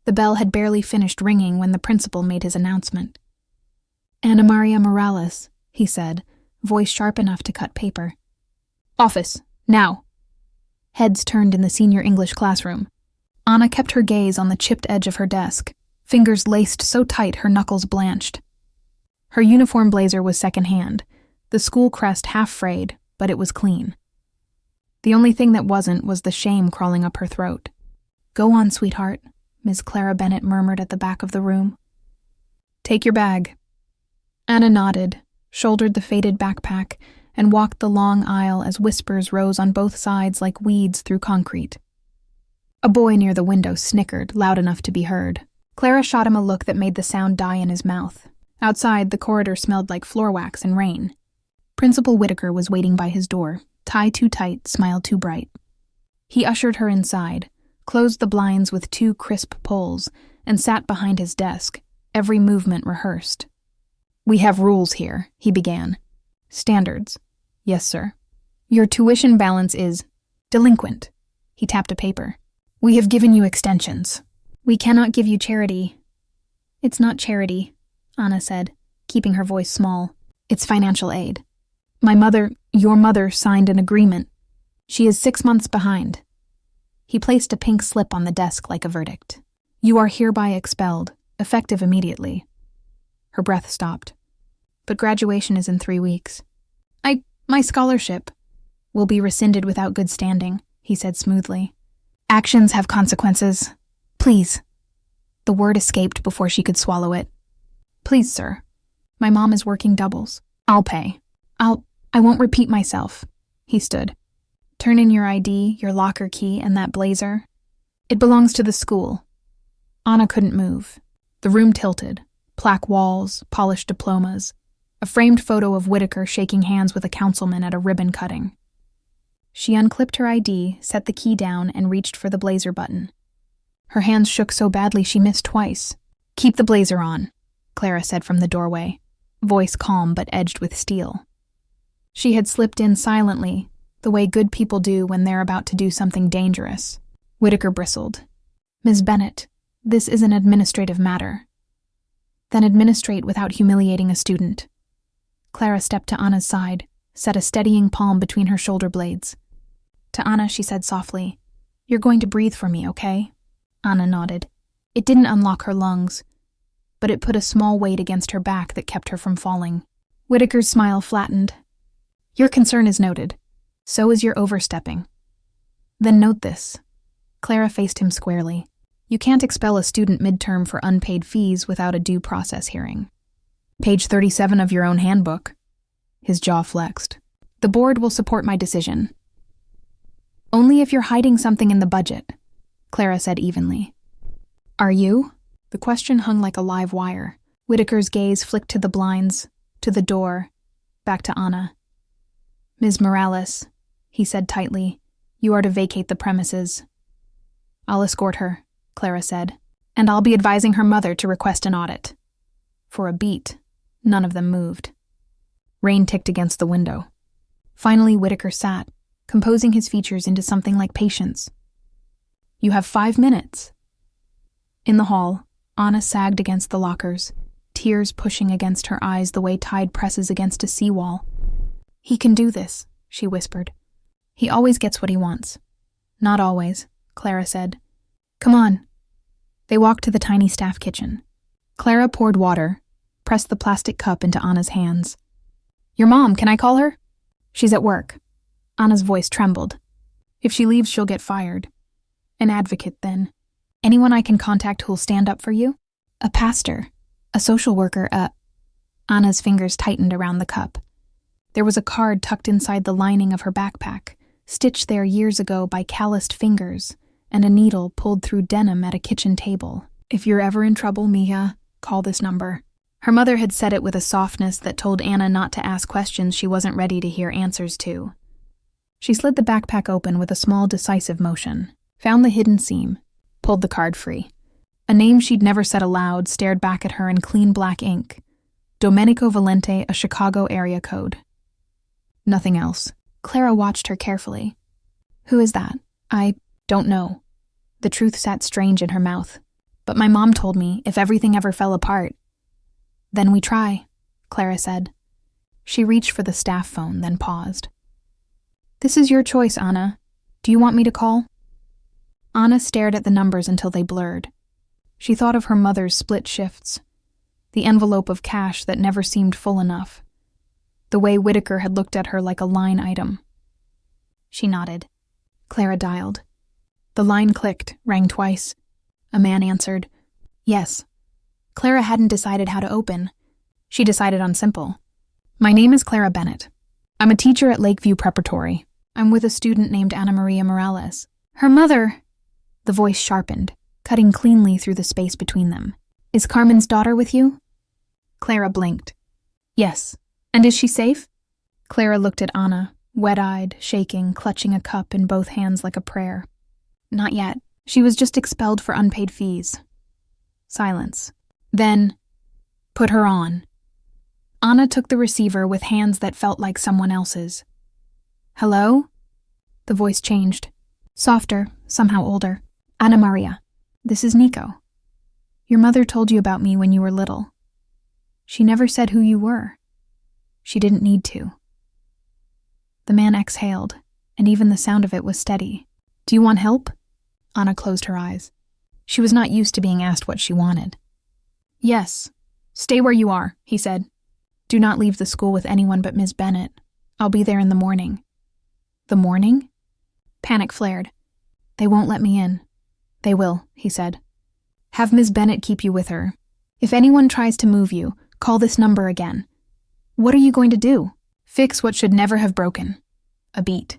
The bell had barely finished ringing when the principal made his announcement. "Ana Maria Morales," he said, voice sharp enough to cut paper. "Office, now." Heads turned in the senior English classroom. Ana kept her gaze on the chipped edge of her desk, fingers laced so tight her knuckles blanched. Her uniform blazer was secondhand, the school crest half frayed, but it was clean. The only thing that wasn't was the shame crawling up her throat. "Go on, sweetheart," Miss Clara Bennett murmured at the back of the room. "Take your bag." Ana nodded, shouldered the faded backpack, and walked the long aisle as whispers rose on both sides like weeds through concrete. A boy near the window snickered, loud enough to be heard. Clara shot him a look that made the sound die in his mouth. Outside, the corridor smelled like floor wax and rain. Principal Whitaker was waiting by his door, tie too tight, smile too bright. He ushered her inside, closed the blinds with 2 crisp pulls, and sat behind his desk, every movement rehearsed. "We have rules here," he began. "Standards." "Yes, sir." "Your tuition balance is delinquent." He tapped a paper. "We have given you extensions. We cannot give you charity." "It's not charity," Ana said, keeping her voice small. "It's financial aid. Your mother signed an agreement. She is 6 months behind." He placed a pink slip on the desk like a verdict. "You are hereby expelled, effective immediately." Her breath stopped. "But graduation is in 3 weeks. My scholarship will be rescinded without good standing," he said smoothly. "Actions have consequences. Please." The word escaped before she could swallow it. "Please, sir. My mom is working doubles. I'll pay. I won't repeat myself." He stood. "Turn in your ID, your locker key, and that blazer. It belongs to the school." Ana couldn't move. The room tilted. Plaque walls, polished diplomas, a framed photo of Whitaker shaking hands with a councilman at a ribbon cutting. She unclipped her ID, set the key down, and reached for the blazer button. Her hands shook so badly she missed twice. "Keep the blazer on," Clara said from the doorway, voice calm but edged with steel. She had slipped in silently, the way good people do when they're about to do something dangerous. Whitaker bristled. "Ms. Bennett, this is an administrative matter." "Then administrate without humiliating a student." Clara stepped to Ana's side, set a steadying palm between her shoulder blades. To Ana, she said softly, "You're going to breathe for me, okay?" Ana nodded. It didn't unlock her lungs, but it put a small weight against her back that kept her from falling. Whitaker's smile flattened. "Your concern is noted. So is your overstepping. Then note this." Clara faced him squarely. "You can't expel a student midterm for unpaid fees without a due process hearing. Page 37 of your own handbook." His jaw flexed. "The board will support my decision." "Only if you're hiding something in the budget," Clara said evenly. "Are you?" The question hung like a live wire. Whitaker's gaze flicked to the blinds, to the door, back to Ana. "Ms. Morales," he said tightly, "you are to vacate the premises." "I'll escort her," Clara said, "and I'll be advising her mother to request an audit." For a beat, none of them moved. Rain ticked against the window. Finally, Whitaker sat, composing his features into something like patience. "You have 5 minutes." In the hall, Ana sagged against the lockers, tears pushing against her eyes the way tide presses against a seawall. "He can do this," she whispered. "He always gets what he wants." "Not always," Clara said. "Come on." They walked to the tiny staff kitchen. Clara poured water, pressed the plastic cup into Ana's hands. "Your mom, can I call her?" "She's at work." Ana's voice trembled. "If she leaves, she'll get fired." "An advocate, then. Anyone I can contact who'll stand up for you?" "A pastor. A social worker, Ana's fingers tightened around the cup. There was a card tucked inside the lining of her backpack, stitched there years ago by calloused fingers, and a needle pulled through denim at a kitchen table. "If you're ever in trouble, Mia, call this number." Her mother had said it with a softness that told Ana not to ask questions she wasn't ready to hear answers to. She slid the backpack open with a small, decisive motion, found the hidden seam, pulled the card free. A name she'd never said aloud stared back at her in clean black ink. Domenico Valente, a Chicago area code. Nothing else. Clara watched her carefully. "Who is that?" "I don't know." The truth sat strange in her mouth. But my mom told me if everything ever fell apart. Then we try, Clara said. She reached for the staff phone, then paused. This is your choice, Anna. Do you want me to call? Anna stared at the numbers until they blurred. She thought of her mother's split shifts, the envelope of cash that never seemed full enough, the way Whitaker had looked at her like a line item. She nodded. Clara dialed. The line clicked, rang twice. A man answered. Yes. Clara hadn't decided how to open. She decided on simple. My name is Clara Bennett. I'm a teacher at Lakeview Preparatory. I'm with a student named Ana Maria Morales. Her mother... The voice sharpened, cutting cleanly through the space between them. Is Carmen's daughter with you? Clara blinked. Yes. And is she safe? Clara looked at Anna, wet-eyed, shaking, clutching a cup in both hands like a prayer. Not yet. She was just expelled for unpaid fees. Silence. Then, put her on. Anna took the receiver with hands that felt like someone else's. Hello? The voice changed. Softer, somehow older. Ana Maria, this is Nico. Your mother told you about me when you were little. She never said who you were. She didn't need to. The man exhaled, and even the sound of it was steady. Do you want help? Anna closed her eyes. She was not used to being asked what she wanted. Yes. Stay where you are, he said. Do not leave the school with anyone but Ms. Bennett. I'll be there in the morning. The morning? Panic flared. They won't let me in. They will, he said. Have Ms. Bennett keep you with her. If anyone tries to move you, call this number again. What are you going to do? Fix what should never have broken. A beat.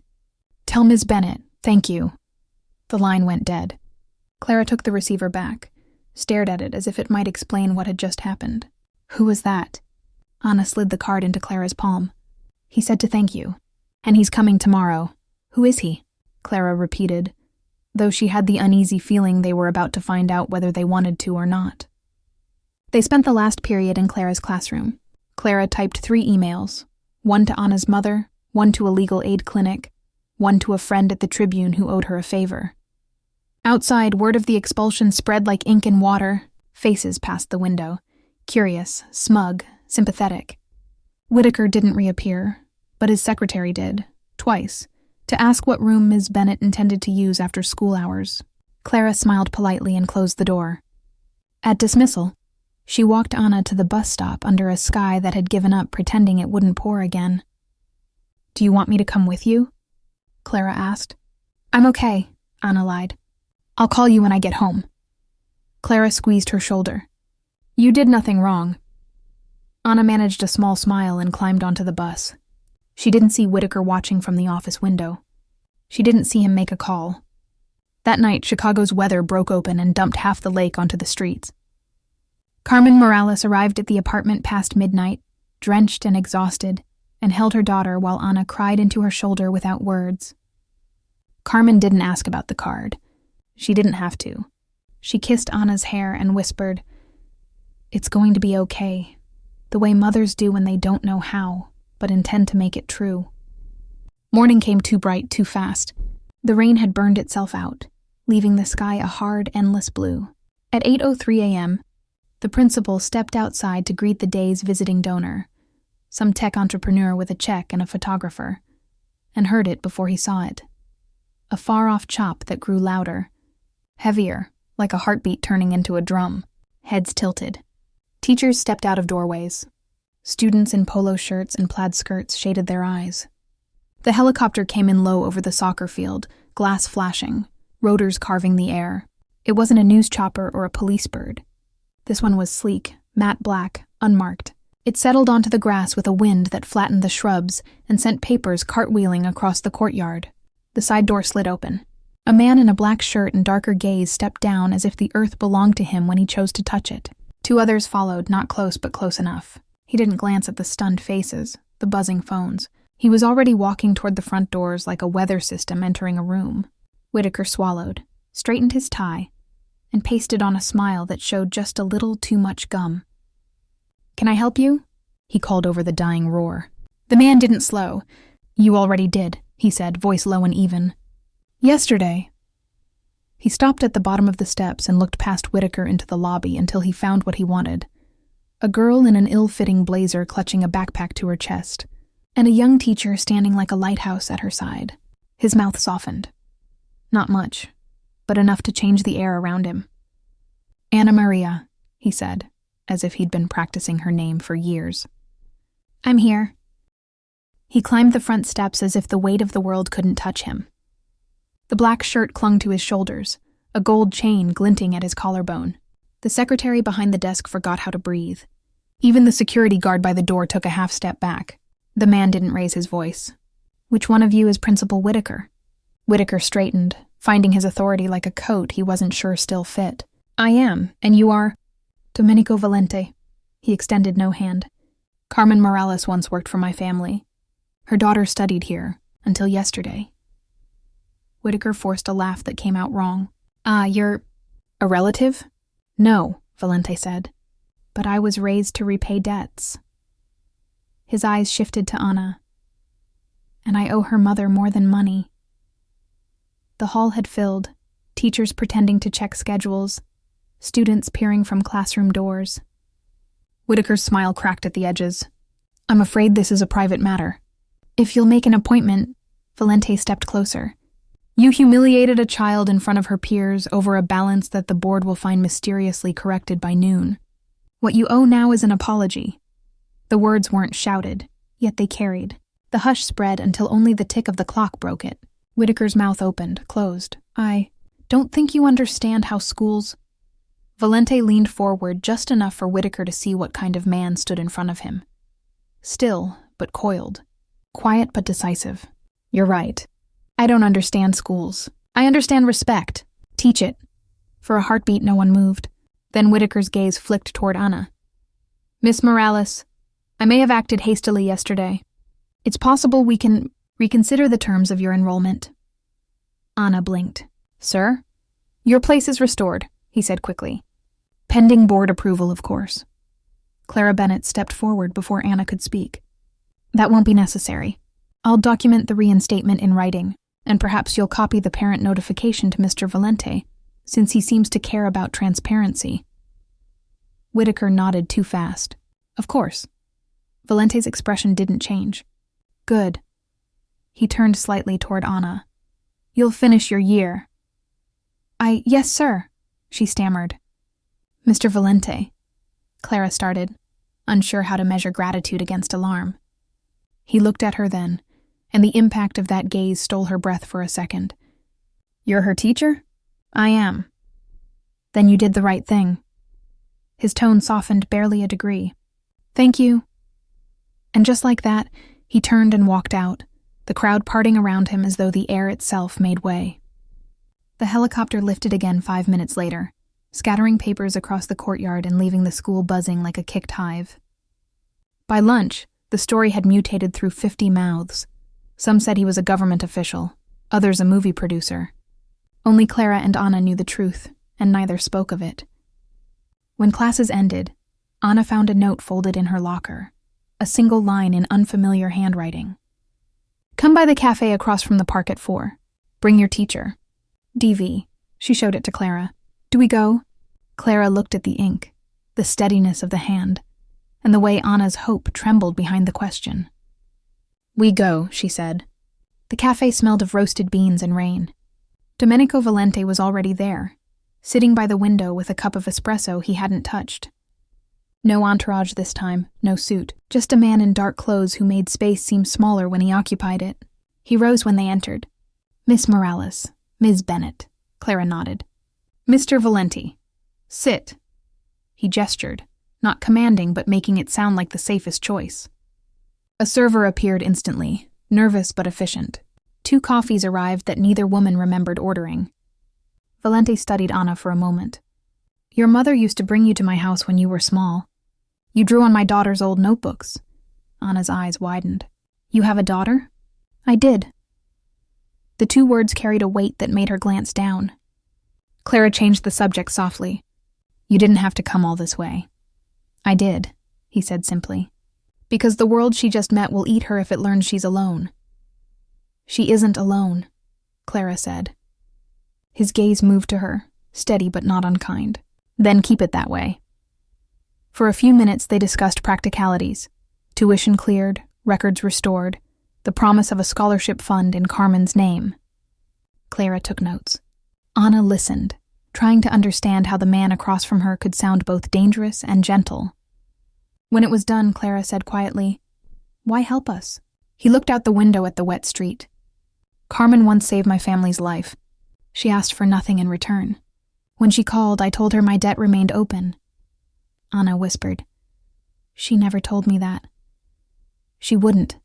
Tell Ms. Bennett, thank you. The line went dead. Clara took the receiver back, stared at it as if it might explain what had just happened. Who was that? Anna slid the card into Clara's palm. He said to thank you. And he's coming tomorrow. Who is he? Clara repeated, though she had the uneasy feeling they were about to find out whether they wanted to or not. They spent the last period in Clara's classroom. Clara typed 3 emails, one to Anna's mother, one to a legal aid clinic, one to a friend at the Tribune who owed her a favor. Outside, word of the expulsion spread like ink in water. Faces passed the window, curious, smug, sympathetic. Whitaker didn't reappear, but his secretary did, twice, to ask what room Ms. Bennett intended to use after school hours. Clara smiled politely and closed the door. At dismissal, she walked Anna to the bus stop under a sky that had given up pretending it wouldn't pour again. Do you want me to come with you? Clara asked. I'm okay, Anna lied. I'll call you when I get home. Clara squeezed her shoulder. You did nothing wrong. Anna managed a small smile and climbed onto the bus. She didn't see Whitaker watching from the office window. She didn't see him make a call. That night, Chicago's weather broke open and dumped half the lake onto the streets. Carmen Morales arrived at the apartment past midnight, drenched and exhausted, and held her daughter while Anna cried into her shoulder without words. Carmen didn't ask about the card. She didn't have to. She kissed Anna's hair and whispered, It's going to be okay, the way mothers do when they don't know how, but intend to make it true. Morning came too bright, too fast. The rain had burned itself out, leaving the sky a hard, endless blue. At 8:03 a.m., the principal stepped outside to greet the day's visiting donor, some tech entrepreneur with a check and a photographer, and heard it before he saw it. A far-off chop that grew louder, heavier, like a heartbeat turning into a drum, heads tilted. Teachers stepped out of doorways. Students in polo shirts and plaid skirts shaded their eyes. The helicopter came in low over the soccer field, glass flashing, rotors carving the air. It wasn't a news chopper or a police bird. This one was sleek, matte black, unmarked. It settled onto the grass with a wind that flattened the shrubs and sent papers cartwheeling across the courtyard. The side door slid open. A man in a black shirt and darker gaze stepped down as if the earth belonged to him when he chose to touch it. 2 others followed, not close but close enough. He didn't glance at the stunned faces, the buzzing phones. He was already walking toward the front doors like a weather system entering a room. Whitaker swallowed, straightened his tie, and pasted on a smile that showed just a little too much gum. Can I help you? He called over the dying roar. The man didn't slow. You already did, he said, voice low and even. Yesterday. He stopped at the bottom of the steps and looked past Whitaker into the lobby until he found what he wanted. A girl in an ill-fitting blazer clutching a backpack to her chest, and a young teacher standing like a lighthouse at her side. His mouth softened. Not much, but enough to change the air around him. "Anna Maria," he said, as if he'd been practicing her name for years. "I'm here." He climbed the front steps as if the weight of the world couldn't touch him. The black shirt clung to his shoulders, a gold chain glinting at his collarbone. The secretary behind the desk forgot how to breathe. Even the security guard by the door took a half step back. The man didn't raise his voice. "Which one of you is Principal Whitaker?" Whitaker straightened, finding his authority like a coat he wasn't sure still fit. "I am, and you are—" "Domenico Valente." He extended no hand. "Carmen Morales once worked for my family. Her daughter studied here, until yesterday." Whitaker forced a laugh that came out wrong. "Ah, you're a relative?" "No," Valente said. "But I was raised to repay debts." His eyes shifted to Anna. "And I owe her mother more than money." The hall had filled, teachers pretending to check schedules, students peering from classroom doors. Whitaker's smile cracked at the edges. "I'm afraid this is a private matter. If you'll make an appointment," Valente stepped closer. "You humiliated a child in front of her peers over a balance that the board will find mysteriously corrected by noon. What you owe now is an apology." The words weren't shouted, yet they carried. The hush spread until only the tick of the clock broke it. Whitaker's mouth opened, closed. "I don't think you understand how schools—" Valente leaned forward just enough for Whitaker to see what kind of man stood in front of him. Still, but coiled. Quiet but decisive. "You're right. I don't understand schools. I understand respect. Teach it." For a heartbeat, no one moved. Then Whitaker's gaze flicked toward Anna. "Miss Morales, I may have acted hastily yesterday. It's possible we can reconsider the terms of your enrollment." Anna blinked. "Sir?" "Your place is restored," he said quickly. "Pending board approval, of course." Clara Bennett stepped forward before Anna could speak. "That won't be necessary. I'll document the reinstatement in writing, and perhaps you'll copy the parent notification to Mr. Valente, since he seems to care about transparency." Whitaker nodded too fast. "Of course." Valente's expression didn't change. "Good." He turned slightly toward Anna. "You'll finish your year." Yes, sir," she stammered. "Mr. Valente," Clara started, unsure how to measure gratitude against alarm. He looked at her then, and the impact of that gaze stole her breath for a second. "You're her teacher?" "I am." "Then you did the right thing." His tone softened barely a degree. "Thank you." And just like that, he turned and walked out, the crowd parting around him as though the air itself made way. The helicopter lifted again 5 minutes later, scattering papers across the courtyard and leaving the school buzzing like a kicked hive. By lunch, the story had mutated through 50 mouths. Some said he was a government official, others a movie producer. Only Clara and Anna knew the truth, and neither spoke of it. When classes ended, Anna found a note folded in her locker, a single line in unfamiliar handwriting. "Come by the cafe across from the park at 4. Bring your teacher. DV." She showed it to Clara. "Do we go?" Clara looked at the ink, the steadiness of the hand, and the way Anna's hope trembled behind the question. "We go," she said. The cafe smelled of roasted beans and rain. Domenico Valente was already there, sitting by the window with a cup of espresso he hadn't touched. No entourage this time, no suit, just a man in dark clothes who made space seem smaller when he occupied it. He rose when they entered. "Miss Morales, Ms. Bennett," Clara nodded. "Mr. Valente, sit." He gestured, not commanding but making it sound like the safest choice. A server appeared instantly, nervous but efficient. 2 coffees arrived that neither woman remembered ordering. Valente studied Anna for a moment. "Your mother used to bring you to my house when you were small. You drew on my daughter's old notebooks." Anna's eyes widened. "You have a daughter?" "I did." The 2 words carried a weight that made her glance down. Clara changed the subject softly. "You didn't have to come all this way." "I did," he said simply. "Because the world she just met will eat her if it learns she's alone." "She isn't alone," Clara said. His gaze moved to her, steady but not unkind. Then keep it that way. For a few minutes they discussed practicalities. Tuition cleared, records restored, the promise of a scholarship fund in Carmen's name. Clara took notes. Anna listened, trying to understand how the man across from her could sound both dangerous and gentle. When it was done, Clara said quietly, "Why help us?" He looked out the window at the wet street. "Carmen once saved my family's life. She asked for nothing in return. When she called, I told her my debt remained open." Anna whispered, "She never told me that." "She wouldn't,"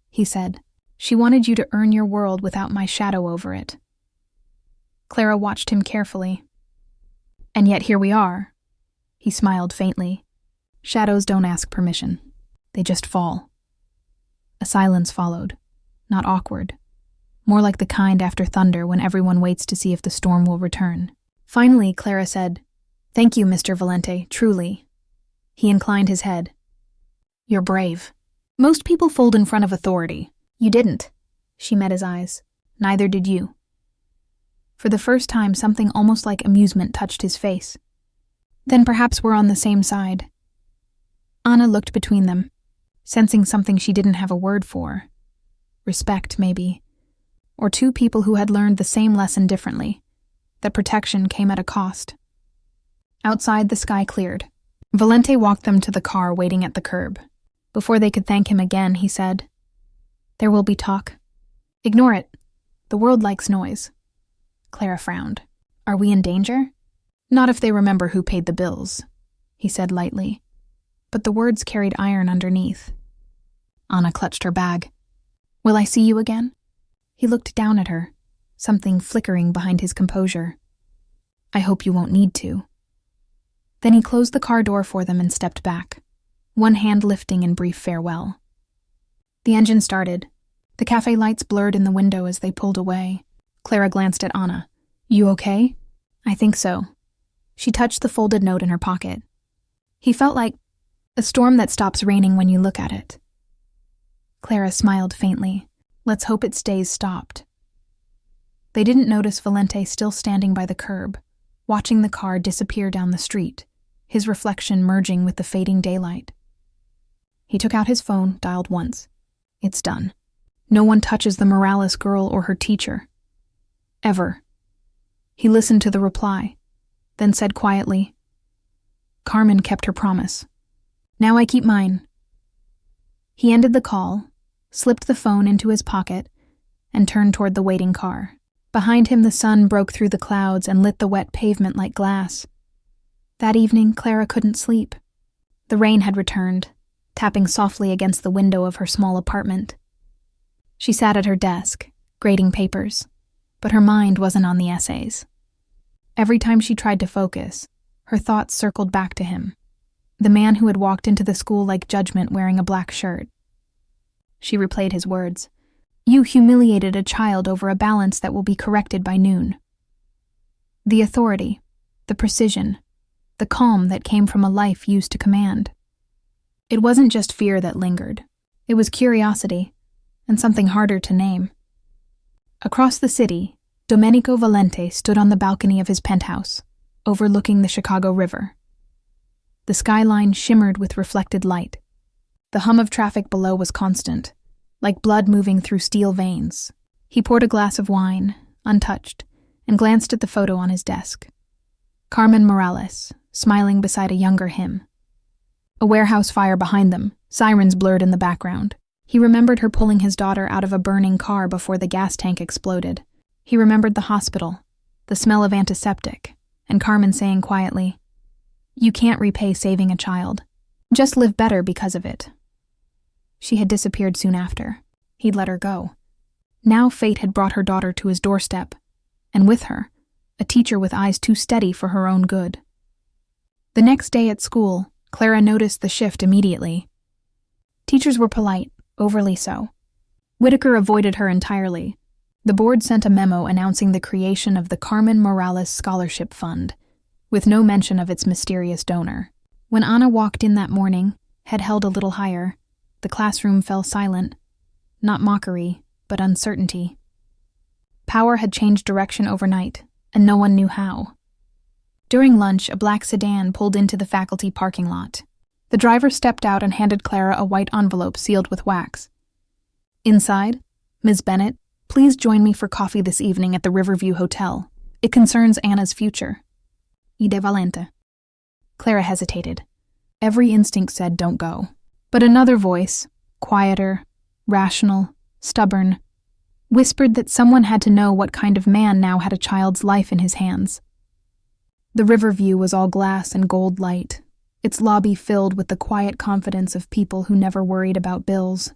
he said. "She wanted you to earn your world without my shadow over it." Clara watched him carefully. "And yet here we are." He smiled faintly. "Shadows don't ask permission. They just fall." A silence followed, not awkward, more like the kind after thunder when everyone waits to see if the storm will return. Finally, Clara said, "Thank you, Mr. Valente, truly." He inclined his head. "You're brave. Most people fold in front of authority. You didn't." She met his eyes. "Neither did you." For the first time, something almost like amusement touched his face. "Then perhaps we're on the same side." Anna looked between them, sensing something she didn't have a word for. Respect, maybe. Or two people who had learned the same lesson differently, that protection came at a cost. Outside, the sky cleared. Valente walked them to the car waiting at the curb. Before they could thank him again, he said, "There will be talk. Ignore it. The world likes noise." Clara frowned. "Are we in danger?" "Not if they remember who paid the bills," he said lightly. But the words carried iron underneath. Anna clutched her bag. "Will I see you again?" He looked down at her, something flickering behind his composure. "I hope you won't need to." Then he closed the car door for them and stepped back, one hand lifting in brief farewell. The engine started. The cafe lights blurred in the window as they pulled away. Clara glanced at Anna. "You okay?" "I think so." She touched the folded note in her pocket. He felt like a storm that stops raining when you look at it. Clara smiled faintly. Let's hope it stays stopped. They didn't notice Valente still standing by the curb, watching the car disappear down the street, his reflection merging with the fading daylight. He took out his phone, dialed once. It's done. No one touches the Morales girl or her teacher. Ever. He listened to the reply, then said quietly, "Carmen kept her promise. Now I keep mine." He ended the call, slipped the phone into his pocket, and turned toward the waiting car. Behind him, the sun broke through the clouds and lit the wet pavement like glass. That evening, Clara couldn't sleep. The rain had returned, tapping softly against the window of her small apartment. She sat at her desk, grading papers, but her mind wasn't on the essays. Every time she tried to focus, her thoughts circled back to him, the man who had walked into the school like judgment wearing a black shirt. She replayed his words. "You humiliated a child over a balance that will be corrected by noon." The authority, the precision, the calm that came from a life used to command. It wasn't just fear that lingered. It was curiosity, and something harder to name. Across the city, Domenico Valente stood on the balcony of his penthouse, overlooking the Chicago River. The skyline shimmered with reflected light. The hum of traffic below was constant, like blood moving through steel veins. He poured a glass of wine, untouched, and glanced at the photo on his desk. Carmen Morales, smiling beside a younger him. A warehouse fire behind them, sirens blurred in the background. He remembered her pulling his daughter out of a burning car before the gas tank exploded. He remembered the hospital, the smell of antiseptic, and Carmen saying quietly, "You can't repay saving a child. Just live better because of it." She had disappeared soon after. He'd let her go. Now fate had brought her daughter to his doorstep, and with her, a teacher with eyes too steady for her own good. The next day at school, Clara noticed the shift immediately. Teachers were polite, overly so. Whitaker avoided her entirely. The board sent a memo announcing the creation of the Carmen Morales Scholarship Fund, with no mention of its mysterious donor. When Anna walked in that morning, head held a little higher, the classroom fell silent. Not mockery, but uncertainty. Power had changed direction overnight, and no one knew how. During lunch, a black sedan pulled into the faculty parking lot. The driver stepped out and handed Clara a white envelope sealed with wax. Inside, Ms. Bennett, please join me for coffee this evening at the Riverview Hotel. It concerns Anna's future. Ide Valente. Clara hesitated. Every instinct said don't go. But another voice, quieter, rational, stubborn, whispered that someone had to know what kind of man now had a child's life in his hands. The Riverview was all glass and gold light, its lobby filled with the quiet confidence of people who never worried about bills.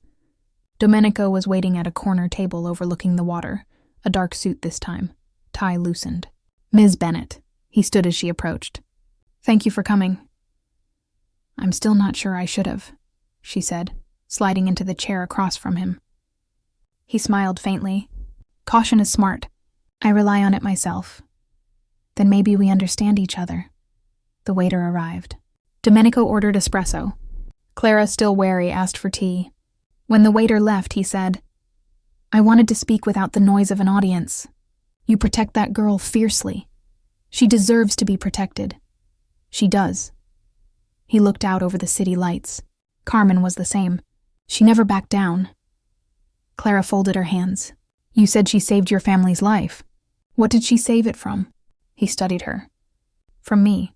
Domenico was waiting at a corner table overlooking the water, a dark suit this time, tie loosened. Ms. Bennett. He stood as she approached. Thank you for coming. I'm still not sure I should have, she said, sliding into the chair across from him. He smiled faintly. Caution is smart. I rely on it myself. Then maybe we understand each other. The waiter arrived. Domenico ordered espresso. Clara, still wary, asked for tea. When the waiter left, he said, I wanted to speak without the noise of an audience. You protect that girl fiercely. She deserves to be protected. She does. He looked out over the city lights. Carmen was the same. She never backed down. Clara folded her hands. You said she saved your family's life. What did she save it from? He studied her. From me.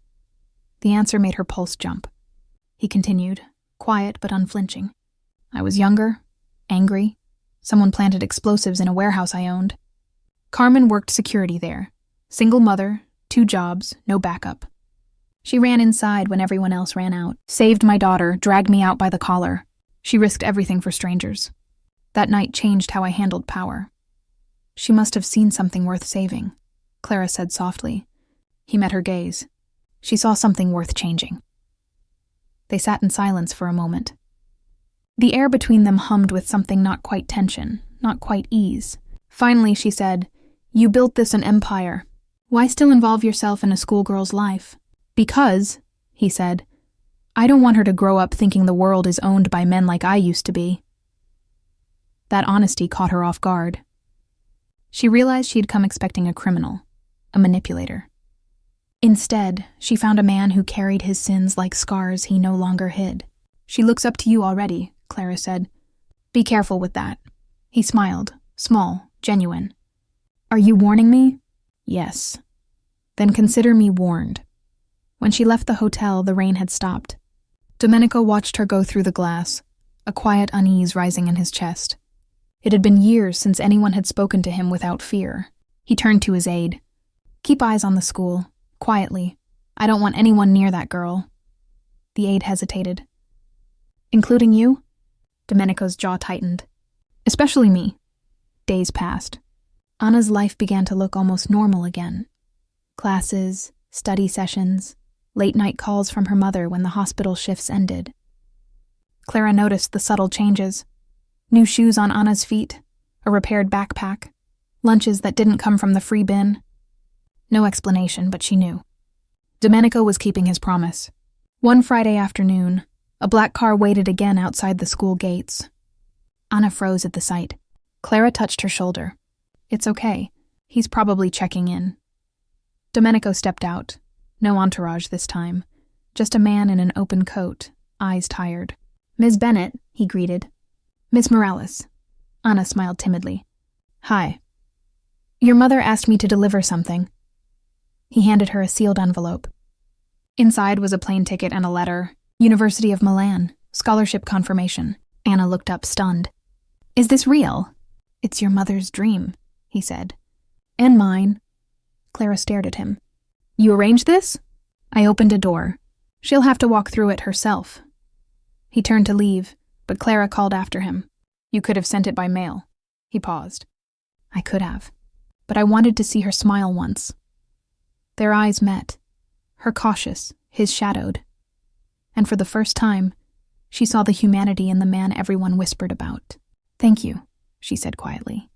The answer made her pulse jump. He continued, quiet but unflinching. I was younger, angry. Someone planted explosives in a warehouse I owned. Carmen worked security there. Single mother, 2 jobs, no backup. She ran inside when everyone else ran out, saved my daughter, dragged me out by the collar. She risked everything for strangers. That night changed how I handled power. She must have seen something worth saving, Clara said softly. He met her gaze. She saw something worth changing. They sat in silence for a moment. The air between them hummed with something not quite tension, not quite ease. Finally, she said, You built this an empire. Why still involve yourself in a schoolgirl's life? Because, he said, I don't want her to grow up thinking the world is owned by men like I used to be. That honesty caught her off guard. She realized she had come expecting a criminal, a manipulator. Instead, she found a man who carried his sins like scars he no longer hid. She looks up to you already, Clara said. Be careful with that. He smiled, small, genuine. Are you warning me? Yes. Then consider me warned. When she left the hotel, the rain had stopped. Domenico watched her go through the glass, a quiet unease rising in his chest. It had been years since anyone had spoken to him without fear. He turned to his aide. Keep eyes on the school, quietly. I don't want anyone near that girl. The aide hesitated. Including you? Domenico's jaw tightened. Especially me. Days passed. Anna's life began to look almost normal again. Classes, study sessions, late-night calls from her mother when the hospital shifts ended. Clara noticed the subtle changes. New shoes on Anna's feet, a repaired backpack, lunches that didn't come from the free bin. No explanation, but she knew. Domenico was keeping his promise. One Friday afternoon, a black car waited again outside the school gates. Anna froze at the sight. Clara touched her shoulder. It's okay. He's probably checking in. Domenico stepped out. No entourage this time. Just a man in an open coat, eyes tired. Ms. Bennett, he greeted. Miss Morales. Anna smiled timidly. Hi. Your mother asked me to deliver something. He handed her a sealed envelope. Inside was a plane ticket and a letter. University of Milan. Scholarship confirmation. Anna looked up, stunned. Is this real? It's your mother's dream, he said. And mine. Clara stared at him. You arranged this? I opened a door. She'll have to walk through it herself. He turned to leave, but Clara called after him. You could have sent it by mail. He paused. I could have, but I wanted to see her smile once. Their eyes met, her cautious, his shadowed. And for the first time, she saw the humanity in the man everyone whispered about. Thank you, she said quietly.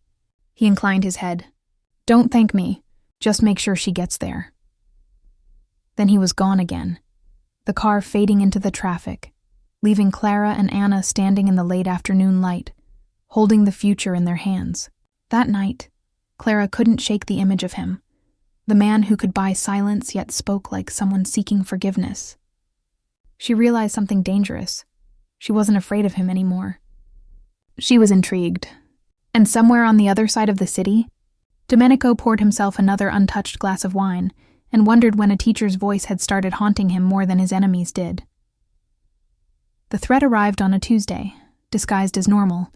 He inclined his head. Don't thank me, just make sure she gets there. Then he was gone again, the car fading into the traffic, leaving Clara and Anna standing in the late afternoon light, holding the future in their hands. That night, Clara couldn't shake the image of him, The man who could buy silence yet spoke like someone seeking forgiveness. She realized something dangerous. She wasn't afraid of him anymore. She was intrigued. And somewhere on the other side of the city, Domenico poured himself another untouched glass of wine and wondered when a teacher's voice had started haunting him more than his enemies did. The threat arrived on a Tuesday, disguised as normal.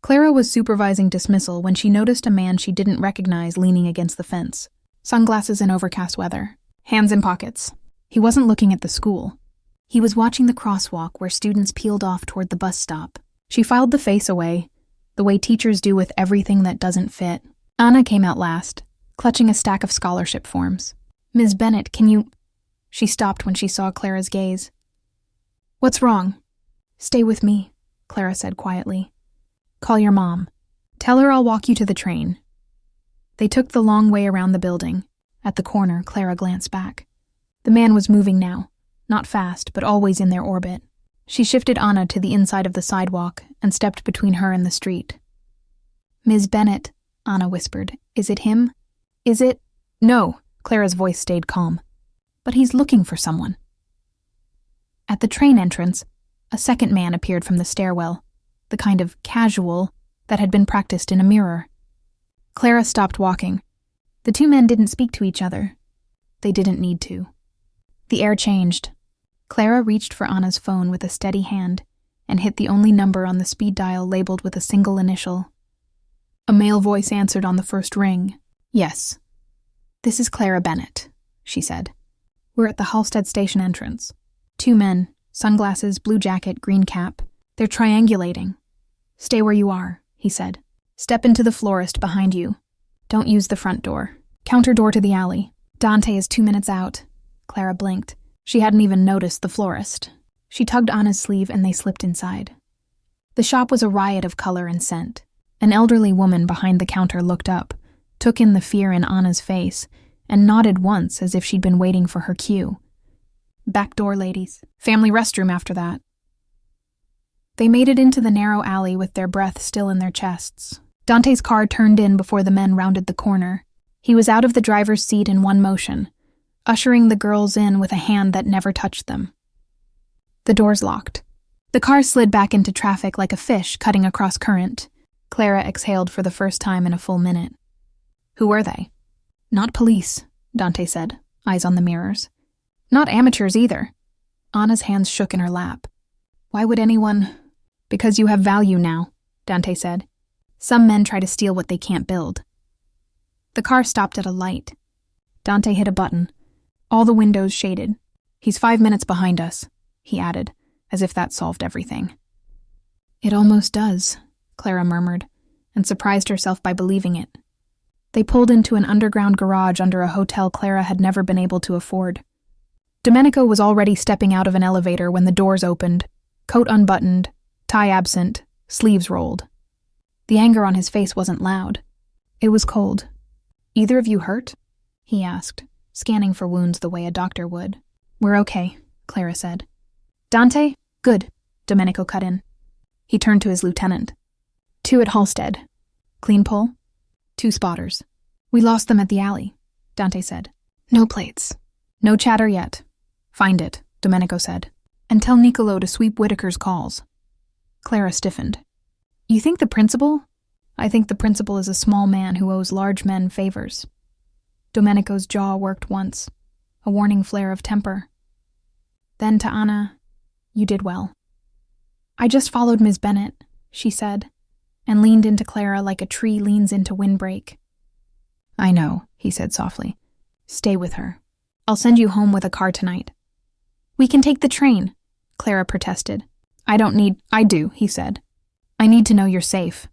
Clara was supervising dismissal when she noticed a man she didn't recognize leaning against the fence. Sunglasses in overcast weather, hands in pockets. He wasn't looking at the school. He was watching the crosswalk where students peeled off toward the bus stop. She filed the face away, the way teachers do with everything that doesn't fit. Anna came out last, clutching a stack of scholarship forms. "Ms. Bennett, can you—" She stopped when she saw Clara's gaze. "What's wrong?" "Stay with me," Clara said quietly. "Call your mom. Tell her I'll walk you to the train." They took the long way around the building. At the corner, Clara glanced back. The man was moving now, not fast, but always in their orbit. She shifted Anna to the inside of the sidewalk and stepped between her and the street. "Ms. Bennett," Anna whispered. "Is it him? Is it—" "No," Clara's voice stayed calm. "But he's looking for someone." At the train entrance, a second man appeared from the stairwell, the kind of casual that had been practiced in a mirror. Clara stopped walking. The two men didn't speak to each other. They didn't need to. The air changed. Clara reached for Anna's phone with a steady hand and hit the only number on the speed dial labeled with a single initial. A male voice answered on the first ring. "Yes." "This is Clara Bennett," she said. "We're at the Halstead station entrance. Two men, sunglasses, blue jacket, green cap. They're triangulating." "Stay where you are," he said. "Step into the florist behind you. Don't use the front door. Counter door to the alley. Dante is 2 minutes out." Clara blinked. She hadn't even noticed the florist. She tugged Anna's sleeve and they slipped inside. The shop was a riot of color and scent. An elderly woman behind the counter looked up, took in the fear in Anna's face, and nodded once as if she'd been waiting for her cue. "Back door, ladies. Family restroom after that." They made it into the narrow alley with their breath still in their chests. Dante's car turned in before the men rounded the corner. He was out of the driver's seat in one motion, ushering the girls in with a hand that never touched them. The doors locked. The car slid back into traffic like a fish cutting across current. Clara exhaled for the first time in a full minute. Who were they? "Not police," Dante said, eyes on the mirrors. "Not amateurs either." Anna's hands shook in her lap. "Why would anyone—" "Because you have value now," Dante said. "Some men try to steal what they can't build." The car stopped at a light. Dante hit a button. All the windows shaded. "He's 5 minutes behind us," he added, as if that solved everything. "It almost does," Clara murmured, and surprised herself by believing it. They pulled into an underground garage under a hotel Clara had never been able to afford. Domenico was already stepping out of an elevator when the doors opened, coat unbuttoned, tie absent, sleeves rolled. The anger on his face wasn't loud. It was cold. "Either of you hurt?" he asked, scanning for wounds the way a doctor would. "We're okay," Clara said. "Dante? Good," Domenico cut in. He turned to his lieutenant. "2 at Halstead. Clean pull?" "2 spotters. We lost them at the alley," Dante said. "No plates. No chatter yet." "Find it," Domenico said. "And tell Niccolo to sweep Whitaker's calls." Clara stiffened. "You think the principal?" "I think the principal is a small man who owes large men favors." Domenico's jaw worked once, a warning flare of temper. Then to Anna, "You did well." "I just followed Ms. Bennett," she said, and leaned into Clara like a tree leans into windbreak. "I know," he said softly. "Stay with her. I'll send you home with a car tonight." "We can take the train," Clara protested. "I do," he said. "I need to know you're safe."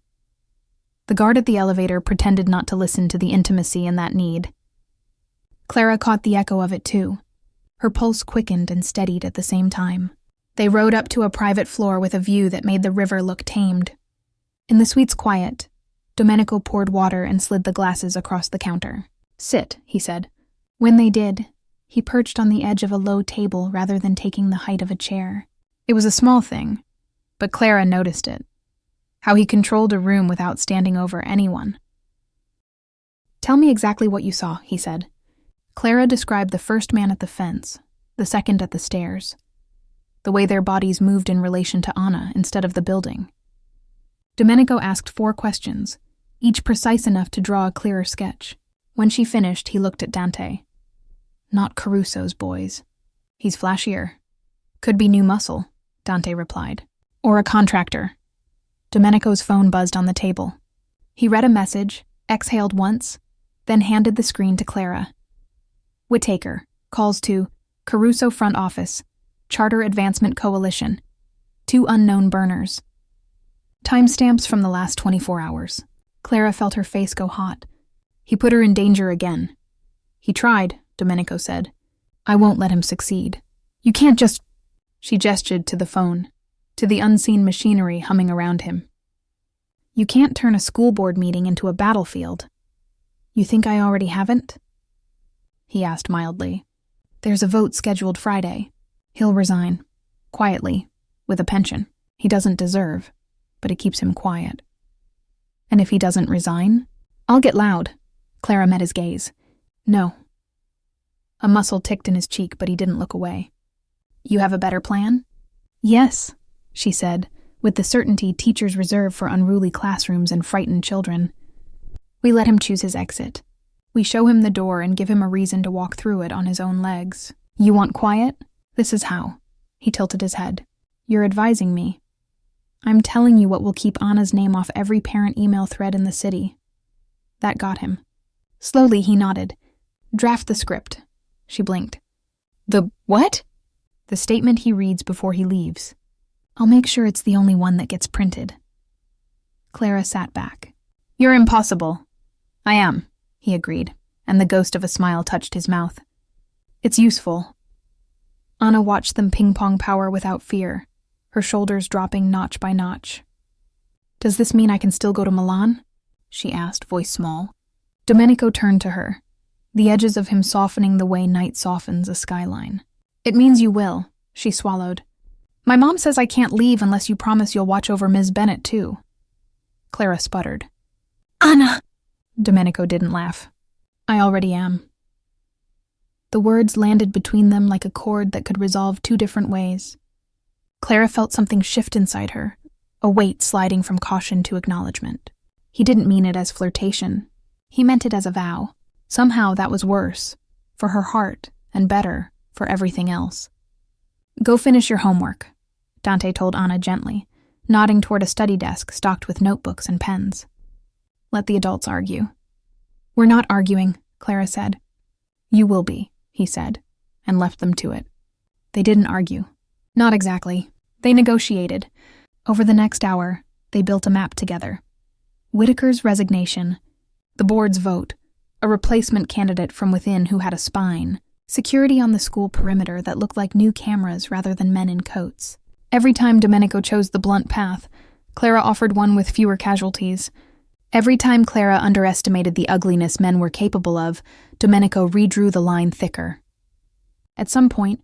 The guard at the elevator pretended not to listen to the intimacy in that need. Clara caught the echo of it too. Her pulse quickened and steadied at the same time. They rode up to a private floor with a view that made the river look tamed. In the suite's quiet, Domenico poured water and slid the glasses across the counter. "Sit," he said. When they did, he perched on the edge of a low table rather than taking the height of a chair. It was a small thing, but Clara noticed it. How he controlled a room without standing over anyone. Tell me exactly what you saw, he said. Clara described the first man at the fence, the second at the stairs, the way their bodies moved in relation to Anna instead of the building. Domenico asked 4 questions, each precise enough to draw a clearer sketch. When she finished, he looked at Dante. Not Caruso's boys. He's flashier. Could be new muscle, Dante replied. Or a contractor. Domenico's phone buzzed on the table. He read a message, exhaled once, then handed the screen to Clara. Whittaker, calls to Caruso Front Office, Charter Advancement Coalition, 2 unknown burners. Timestamps from the last 24 hours. Clara felt her face go hot. He put her in danger again. He tried, Domenico said. I won't let him succeed. You can't just... She gestured to the phone, to the unseen machinery humming around him. You can't turn a school board meeting into a battlefield. You think I already haven't? He asked mildly. There's a vote scheduled Friday. He'll resign. Quietly. With a pension. He doesn't deserve, but it keeps him quiet. And if he doesn't resign, I'll get loud. Clara met his gaze. No. A muscle ticked in his cheek, but he didn't look away. You have a better plan? Yes, she said, with the certainty teachers reserve for unruly classrooms and frightened children. We let him choose his exit. We show him the door and give him a reason to walk through it on his own legs. You want quiet? This is how. He tilted his head. You're advising me. I'm telling you what will keep Anna's name off every parent email thread in the city. That got him. Slowly, he nodded. Draft the script. She blinked. The what? The statement he reads before he leaves. I'll make sure it's the only one that gets printed. Clara sat back. You're impossible. I am, he agreed, and the ghost of a smile touched his mouth. It's useful. Anna watched them ping-pong power without fear, her shoulders dropping notch by notch. Does this mean I can still go to Milan? She asked, voice small. Domenico turned to her, the edges of him softening the way night softens a skyline. It means you will, she swallowed. My mom says I can't leave unless you promise you'll watch over Ms. Bennett, too. Clara sputtered. Anna! Domenico didn't laugh. I already am. The words landed between them like a chord that could resolve 2 different ways. Clara felt something shift inside her, a weight sliding from caution to acknowledgement. He didn't mean it as flirtation. He meant it as a vow. Somehow that was worse, for her heart, and better, for everything else. Go finish your homework, Dante told Anna gently, nodding toward a study desk stocked with notebooks and pens. Let the adults argue. We're not arguing, Clara said. You will be, he said, and left them to it. They didn't argue. Not exactly. They negotiated. Over the next hour, they built a map together. Whittaker's resignation, the board's vote, a replacement candidate from within who had a spine, security on the school perimeter that looked like new cameras rather than men in coats. Every time Domenico chose the blunt path, Clara offered one with fewer casualties. Every time Clara underestimated the ugliness men were capable of, Domenico redrew the line thicker. At some point,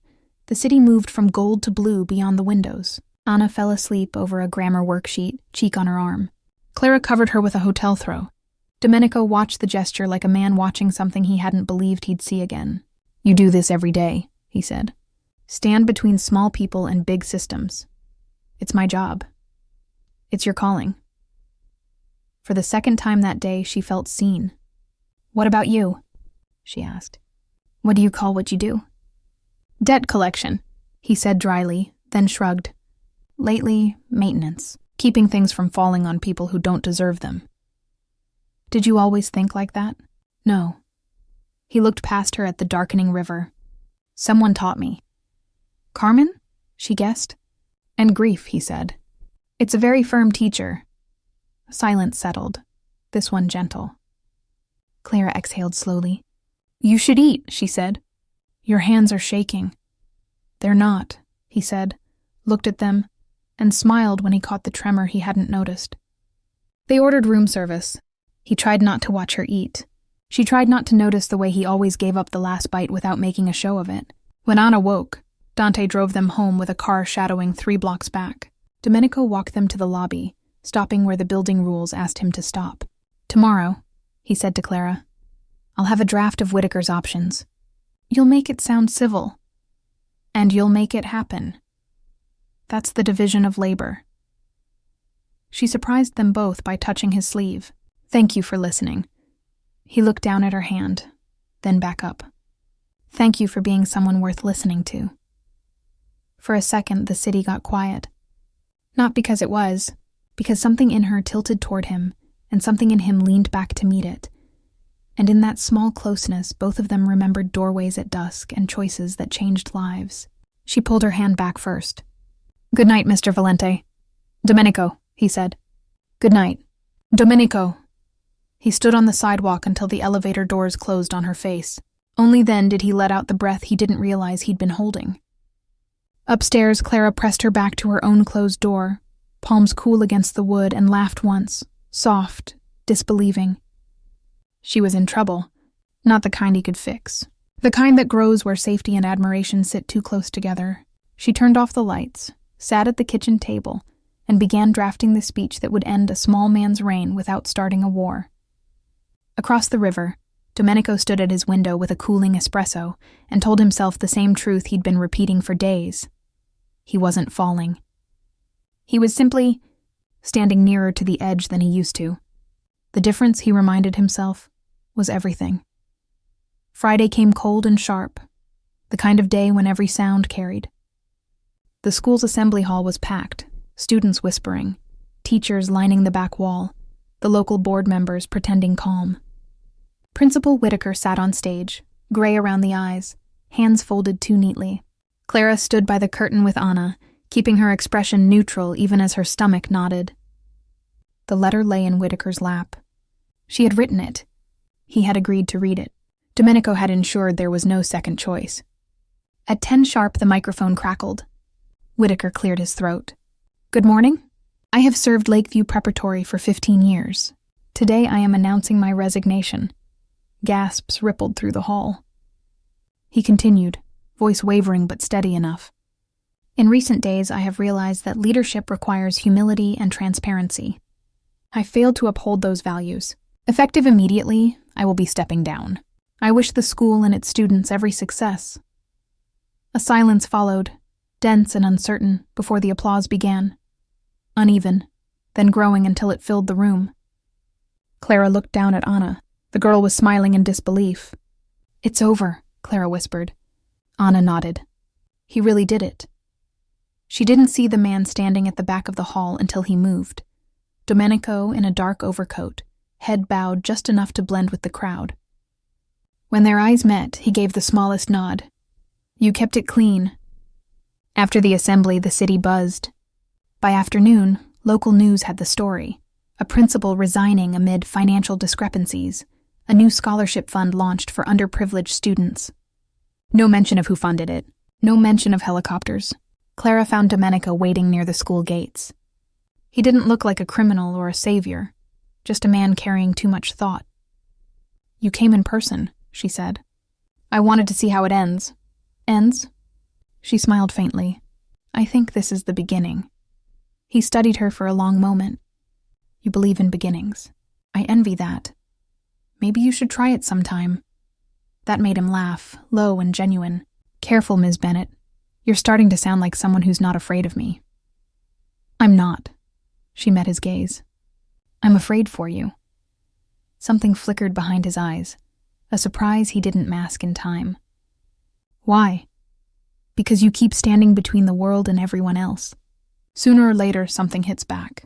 the city moved from gold to blue beyond the windows. Anna fell asleep over a grammar worksheet, cheek on her arm. Clara covered her with a hotel throw. Domenico watched the gesture like a man watching something he hadn't believed he'd see again. You do this every day, he said. Stand between small people and big systems. It's my job. It's your calling. For the second time that day, she felt seen. What about you? She asked. What do you call what you do? Debt collection, he said dryly, then shrugged. Lately, maintenance, keeping things from falling on people who don't deserve them. Did you always think like that? No. He looked past her at the darkening river. Someone taught me. Carmen? She guessed. And grief, he said. It's a very firm teacher. Silence settled, this one gentle. Clara exhaled slowly. You should eat, she said. Your hands are shaking. They're not, he said, looked at them, and smiled when he caught the tremor he hadn't noticed. They ordered room service. He tried not to watch her eat. She tried not to notice the way he always gave up the last bite without making a show of it. When Anna woke, Dante drove them home with a car shadowing 3 blocks back. Domenico walked them to the lobby, stopping where the building rules asked him to stop. Tomorrow, he said to Clara, I'll have a draft of Whitaker's options. You'll make it sound civil. And you'll make it happen. That's the division of labor. She surprised them both by touching his sleeve. Thank you for listening. He looked down at her hand, then back up. Thank you for being someone worth listening to. For a second, the city got quiet. Not because it was, because something in her tilted toward him, and something in him leaned back to meet it. And in that small closeness, both of them remembered doorways at dusk and choices that changed lives. She pulled her hand back first. Good night, Mr. Valente. Domenico, he said. Good night. Domenico. He stood on the sidewalk until the elevator doors closed on her face. Only then did he let out the breath he didn't realize he'd been holding. Upstairs, Clara pressed her back to her own closed door, palms cool against the wood, and laughed once, soft, disbelieving. She was in trouble, not the kind he could fix. The kind that grows where safety and admiration sit too close together. She turned off the lights, sat at the kitchen table, and began drafting the speech that would end a small man's reign without starting a war. Across the river, Domenico stood at his window with a cooling espresso and told himself the same truth he'd been repeating for days. He wasn't falling. He was simply standing nearer to the edge than he used to. The difference, he reminded himself, was everything. Friday came cold and sharp, the kind of day when every sound carried. The school's assembly hall was packed, students whispering, teachers lining the back wall, the local board members pretending calm. Principal Whitaker sat on stage, gray around the eyes, hands folded too neatly. Clara stood by the curtain with Anna, keeping her expression neutral even as her stomach nodded. The letter lay in Whitaker's lap. She had written it. He had agreed to read it. Domenico had ensured there was no second choice. At 10 sharp, the microphone crackled. Whitaker cleared his throat. Good morning. I have served Lakeview Preparatory for 15 years. Today I am announcing my resignation. Gasps rippled through the hall. He continued, voice wavering but steady enough. In recent days, I have realized that leadership requires humility and transparency. I failed to uphold those values. Effective immediately, I will be stepping down. I wish the school and its students every success. A silence followed, dense and uncertain, before the applause began. Uneven, then growing until it filled the room. Clara looked down at Anna. The girl was smiling in disbelief. It's over, Clara whispered. Anna nodded. He really did it. She didn't see the man standing at the back of the hall until he moved. Domenico in a dark overcoat, head bowed just enough to blend with the crowd. When their eyes met, he gave the smallest nod. You kept it clean. After the assembly, the city buzzed. By afternoon, local news had the story. A principal resigning amid financial discrepancies. A new scholarship fund launched for underprivileged students. No mention of who funded it. No mention of helicopters. Clara found Domenico waiting near the school gates. He didn't look like a criminal or a savior, just a man carrying too much thought. You came in person, she said. I wanted to see how it ends. Ends? She smiled faintly. I think this is the beginning. He studied her for a long moment. You believe in beginnings. I envy that. Maybe you should try it sometime. That made him laugh, low and genuine. Careful, Ms. Bennett. You're starting to sound like someone who's not afraid of me. I'm not. She met his gaze. I'm afraid for you. Something flickered behind his eyes, a surprise he didn't mask in time. Why? Because you keep standing between the world and everyone else. Sooner or later, something hits back.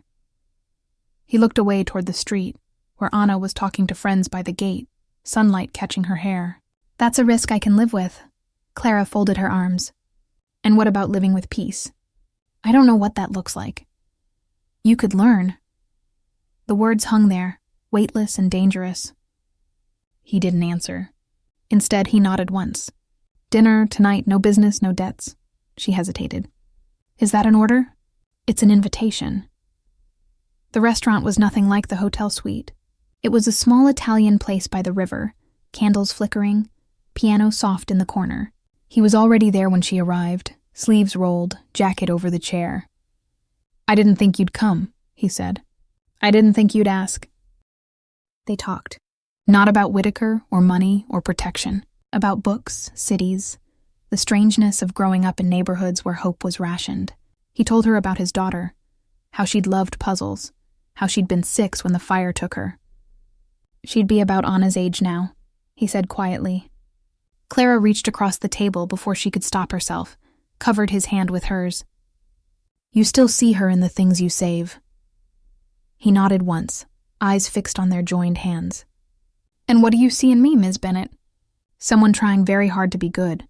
He looked away toward the street, where Anna was talking to friends by the gate, sunlight catching her hair. That's a risk I can live with. Clara folded her arms. And what about living with peace? I don't know what that looks like. You could learn. The words hung there, weightless and dangerous. He didn't answer. Instead, he nodded once. Dinner, tonight, no business, no debts. She hesitated. Is that an order? It's an invitation. The restaurant was nothing like the hotel suite. It was a small Italian place by the river, candles flickering, piano soft in the corner. He was already there when she arrived, sleeves rolled, jacket over the chair. I didn't think you'd come, he said. I didn't think you'd ask. They talked. Not about Whitaker or money or protection. About books, cities, the strangeness of growing up in neighborhoods where hope was rationed. He told her about his daughter, how she'd loved puzzles, how she'd been 6 when the fire took her. She'd be about Anna's age now, he said quietly. Clara reached across the table before she could stop herself, covered his hand with hers. You still see her in the things you save. He nodded once, eyes fixed on their joined hands. And what do you see in me, Ms. Bennett? Someone trying very hard to be good.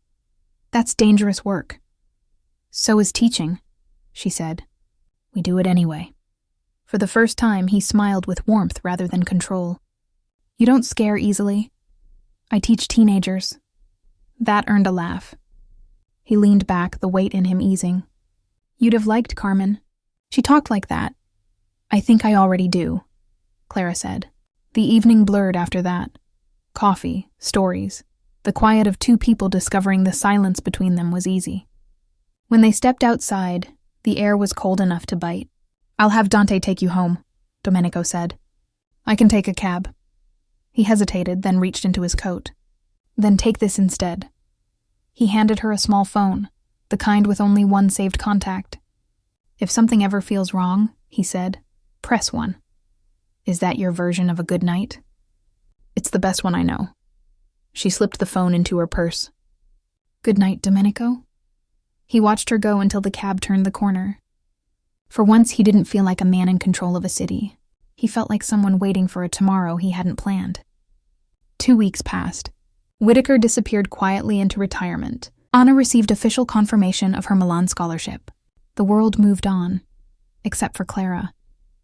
That's dangerous work. So is teaching, she said. We do it anyway. For the first time, he smiled with warmth rather than control. You don't scare easily. I teach teenagers. That earned a laugh. He leaned back, the weight in him easing. You'd have liked Carmen. She talked like that. I think I already do, Clara said. The evening blurred after that. Coffee, stories. The quiet of 2 people discovering the silence between them was easy. When they stepped outside, the air was cold enough to bite. I'll have Dante take you home, Domenico said. I can take a cab. He hesitated, then reached into his coat. Then take this instead. He handed her a small phone, the kind with only one saved contact. If something ever feels wrong, he said, press 1. Is that your version of a good night? It's the best one I know. She slipped the phone into her purse. Good night, Domenico. He watched her go until the cab turned the corner. For once, he didn't feel like a man in control of a city. He felt like someone waiting for a tomorrow he hadn't planned. 2 weeks passed. Whitaker disappeared quietly into retirement. Anna received official confirmation of her Milan scholarship. The world moved on, except for Clara,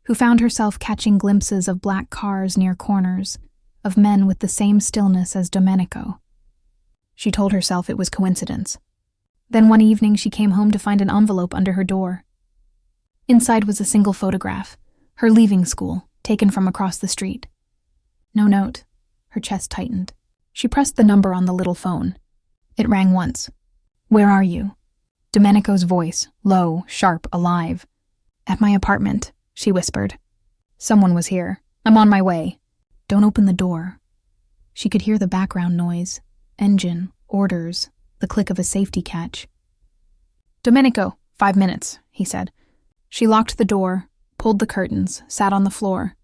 who found herself catching glimpses of black cars near corners, of men with the same stillness as Domenico. She told herself it was coincidence. Then one evening she came home to find an envelope under her door. Inside was a single photograph, her leaving school, taken from across the street. No note. Her chest tightened. She pressed the number on the little phone. It rang once. Where are you? Domenico's voice, low, sharp, alive. At my apartment, she whispered. Someone was here. I'm on my way. Don't open the door. She could hear the background noise. Engine, orders, the click of a safety catch. Domenico, 5 minutes, he said. She locked the door, pulled the curtains, sat on the floor.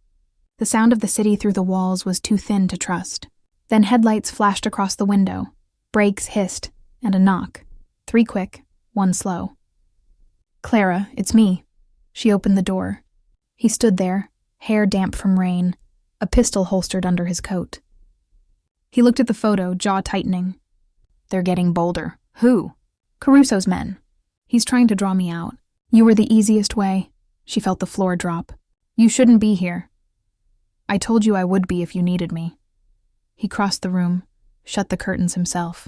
The sound of the city through the walls was too thin to trust. Then headlights flashed across the window. Brakes hissed, and a knock. 3 quick, 1 slow. Clara, it's me. She opened the door. He stood there, hair damp from rain, a pistol holstered under his coat. He looked at the photo, jaw tightening. They're getting bolder. Who? Caruso's men. He's trying to draw me out. You were the easiest way. She felt the floor drop. You shouldn't be here. I told you I would be if you needed me. He crossed the room, shut the curtains himself.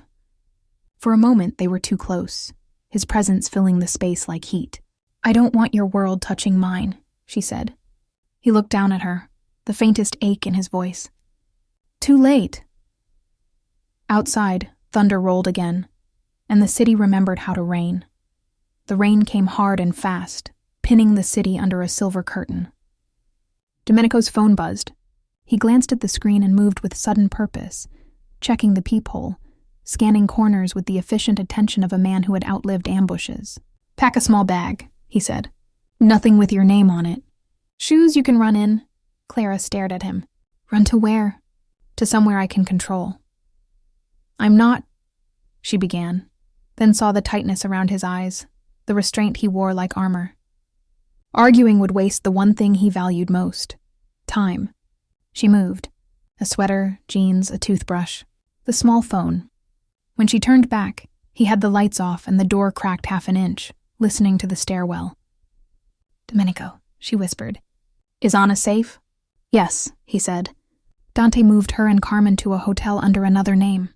For a moment they were too close, his presence filling the space like heat. I don't want your world touching mine, she said. He looked down at her, the faintest ache in his voice. Too late. Outside, thunder rolled again, and the city remembered how to rain. The rain came hard and fast, pinning the city under a silver curtain. Domenico's phone buzzed. He glanced at the screen and moved with sudden purpose, checking the peephole, scanning corners with the efficient attention of a man who had outlived ambushes. Pack a small bag, he said. Nothing with your name on it. Shoes you can run in. Clara stared at him. Run to where? To somewhere I can control. I'm not, she began, then saw the tightness around his eyes, the restraint he wore like armor. Arguing would waste the one thing he valued most, time. She moved. A sweater, jeans, a toothbrush, the small phone. When she turned back, he had the lights off and the door cracked half an inch, listening to the stairwell. Domenico, she whispered. Is Anna safe? Yes, he said. Dante moved her and Carmen to a hotel under another name.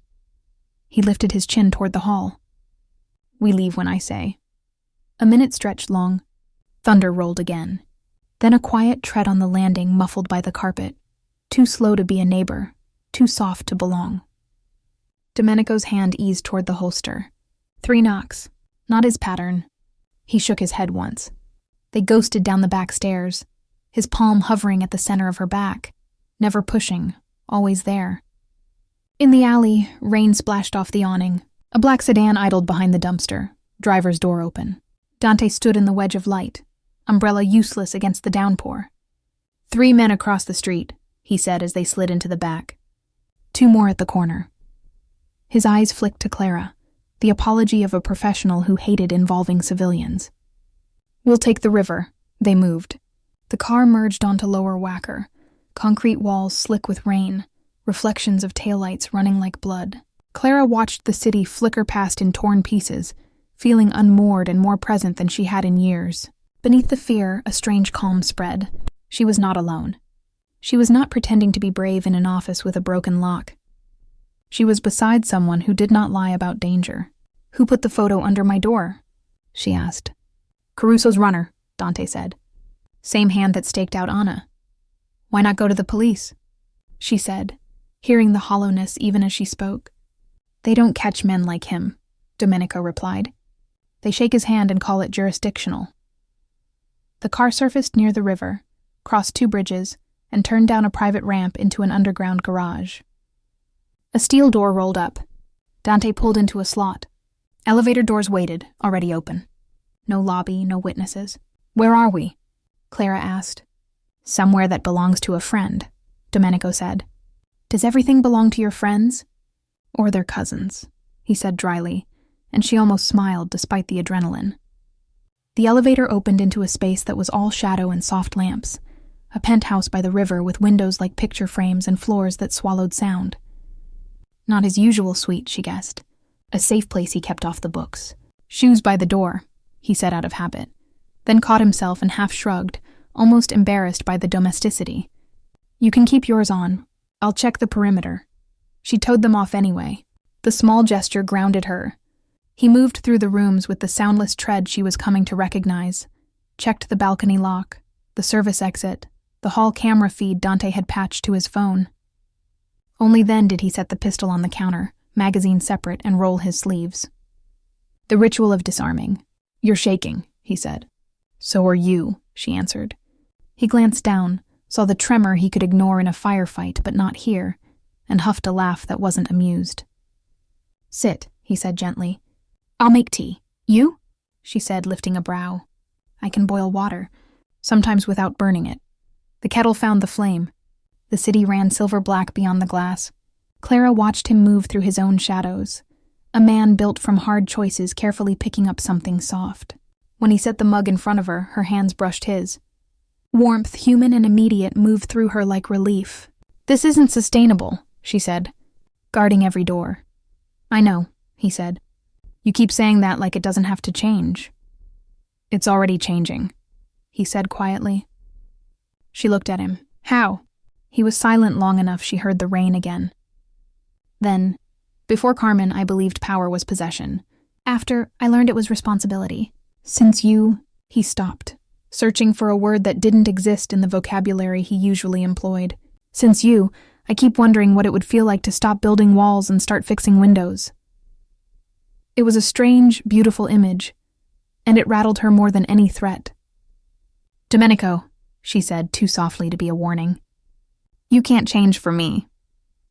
He lifted his chin toward the hall. We leave when I say. A minute stretched long. Thunder rolled again. Then a quiet tread on the landing muffled by the carpet. Too slow to be a neighbor, too soft to belong. Domenico's hand eased toward the holster. 3 knocks. Not his pattern. He shook his head once. They ghosted down the back stairs, his palm hovering at the center of her back, never pushing, always there. In the alley, rain splashed off the awning. A black sedan idled behind the dumpster, driver's door open. Dante stood in the wedge of light, umbrella useless against the downpour. 3 men across the street, he said as they slid into the back. 2 more at the corner. His eyes flicked to Clara, the apology of a professional who hated involving civilians. We'll take the river. They moved. The car merged onto Lower Wacker, concrete walls slick with rain, reflections of taillights running like blood. Clara watched the city flicker past in torn pieces, feeling unmoored and more present than she had in years. Beneath the fear, a strange calm spread. She was not alone. She was not pretending to be brave in an office with a broken lock. She was beside someone who did not lie about danger. Who put the photo under my door? She asked. Caruso's runner, Dante said. Same hand that staked out Anna. Why not go to the police? She said, hearing the hollowness even as she spoke. They don't catch men like him, Domenico replied. They shake his hand and call it jurisdictional. The car surfaced near the river, crossed 2 bridges, and turned down a private ramp into an underground garage. A steel door rolled up. Dante pulled into a slot. Elevator doors waited, already open. No lobby, no witnesses. Where are we? Clara asked. Somewhere that belongs to a friend, Domenico said. Does everything belong to your friends? Or their cousins, he said dryly, and she almost smiled despite the adrenaline. The elevator opened into a space that was all shadow and soft lamps, a penthouse by the river with windows like picture frames and floors that swallowed sound. Not his usual suite, she guessed. A safe place he kept off the books. Shoes by the door, he said out of habit, then caught himself and half shrugged, almost embarrassed by the domesticity. You can keep yours on. I'll check the perimeter. She towed them off anyway. The small gesture grounded her. He moved through the rooms with the soundless tread she was coming to recognize, checked the balcony lock, the service exit, the hall camera feed Dante had patched to his phone. Only then did he set the pistol on the counter, magazine separate, and roll his sleeves. The ritual of disarming. You're shaking, he said. So are you, she answered. He glanced down, saw the tremor he could ignore in a firefight but not here, and huffed a laugh that wasn't amused. Sit, he said gently. I'll make tea. You? She said, lifting a brow. I can boil water, sometimes without burning it. The kettle found the flame. The city ran silver-black beyond the glass. Clara watched him move through his own shadows, a man built from hard choices carefully picking up something soft. When he set the mug in front of her, her hands brushed his. Warmth, human and immediate, moved through her like relief. This isn't sustainable, she said, guarding every door. I know, he said. You keep saying that like it doesn't have to change. It's already changing, he said quietly. She looked at him. How? He was silent long enough she heard the rain again. Then, before Carmen, I believed power was possession. After, I learned it was responsibility. Since you, he stopped, searching for a word that didn't exist in the vocabulary he usually employed. Since you, I keep wondering what it would feel like to stop building walls and start fixing windows. It was a strange, beautiful image, and it rattled her more than any threat. Domenico, she said too softly to be a warning. You can't change for me.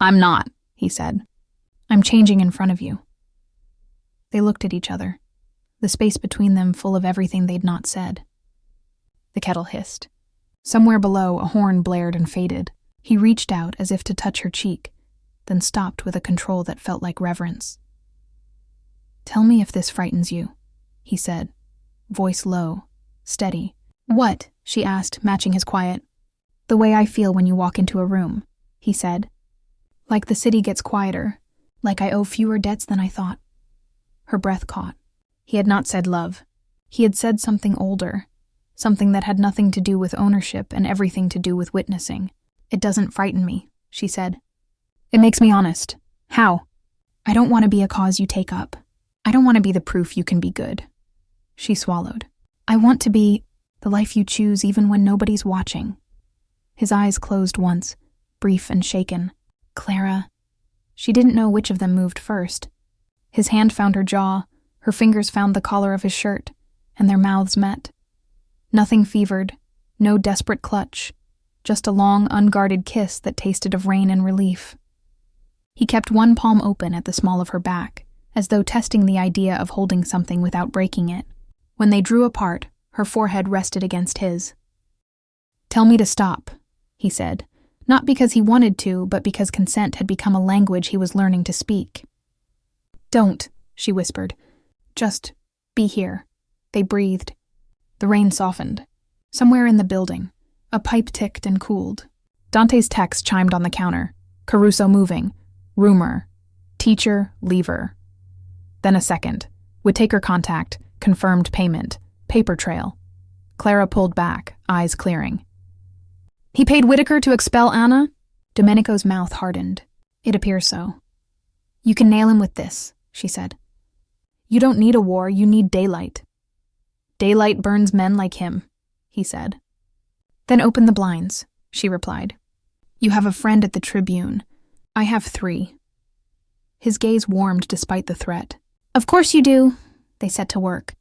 I'm not, he said. I'm changing in front of you. They looked at each other, the space between them full of everything they'd not said. The kettle hissed. Somewhere below, a horn blared and faded. He reached out as if to touch her cheek, then stopped with a control that felt like reverence. Tell me if this frightens you, he said, voice low, steady. What? She asked, matching his quiet. The way I feel when you walk into a room, he said. Like the city gets quieter, like I owe fewer debts than I thought. Her breath caught. He had not said love. He had said something older, something that had nothing to do with ownership and everything to do with witnessing. It doesn't frighten me, she said. It makes me honest. How? I don't want to be a cause you take up. I don't want to be the proof you can be good. She swallowed. I want to be the life you choose even when nobody's watching. His eyes closed once, brief and shaken. Clara. She didn't know which of them moved first. His hand found her jaw, her fingers found the collar of his shirt, and their mouths met. Nothing fevered, no desperate clutch, just a long, unguarded kiss that tasted of rain and relief. He kept one palm open at the small of her back, as though testing the idea of holding something without breaking it. When they drew apart, her forehead rested against his. "Tell me to stop," he said, not because he wanted to, but because consent had become a language he was learning to speak. "Don't," she whispered. "Just be here." They breathed. The rain softened. Somewhere in the building, a pipe ticked and cooled. Dante's text chimed on the counter. Caruso moving. Rumor. Teacher, leaver. Then a second. Would take her contact. Confirmed payment. Paper trail. Clara pulled back, eyes clearing. "He paid Whitaker to expel Anna?" Domenico's mouth hardened. "It appears so." "You can nail him with this," she said. "You don't need a war, you need daylight." "Daylight burns men like him," he said. "Then open the blinds," she replied. "You have a friend at the Tribune. I have 3. His gaze warmed despite the threat. "Of course you do." They set to work.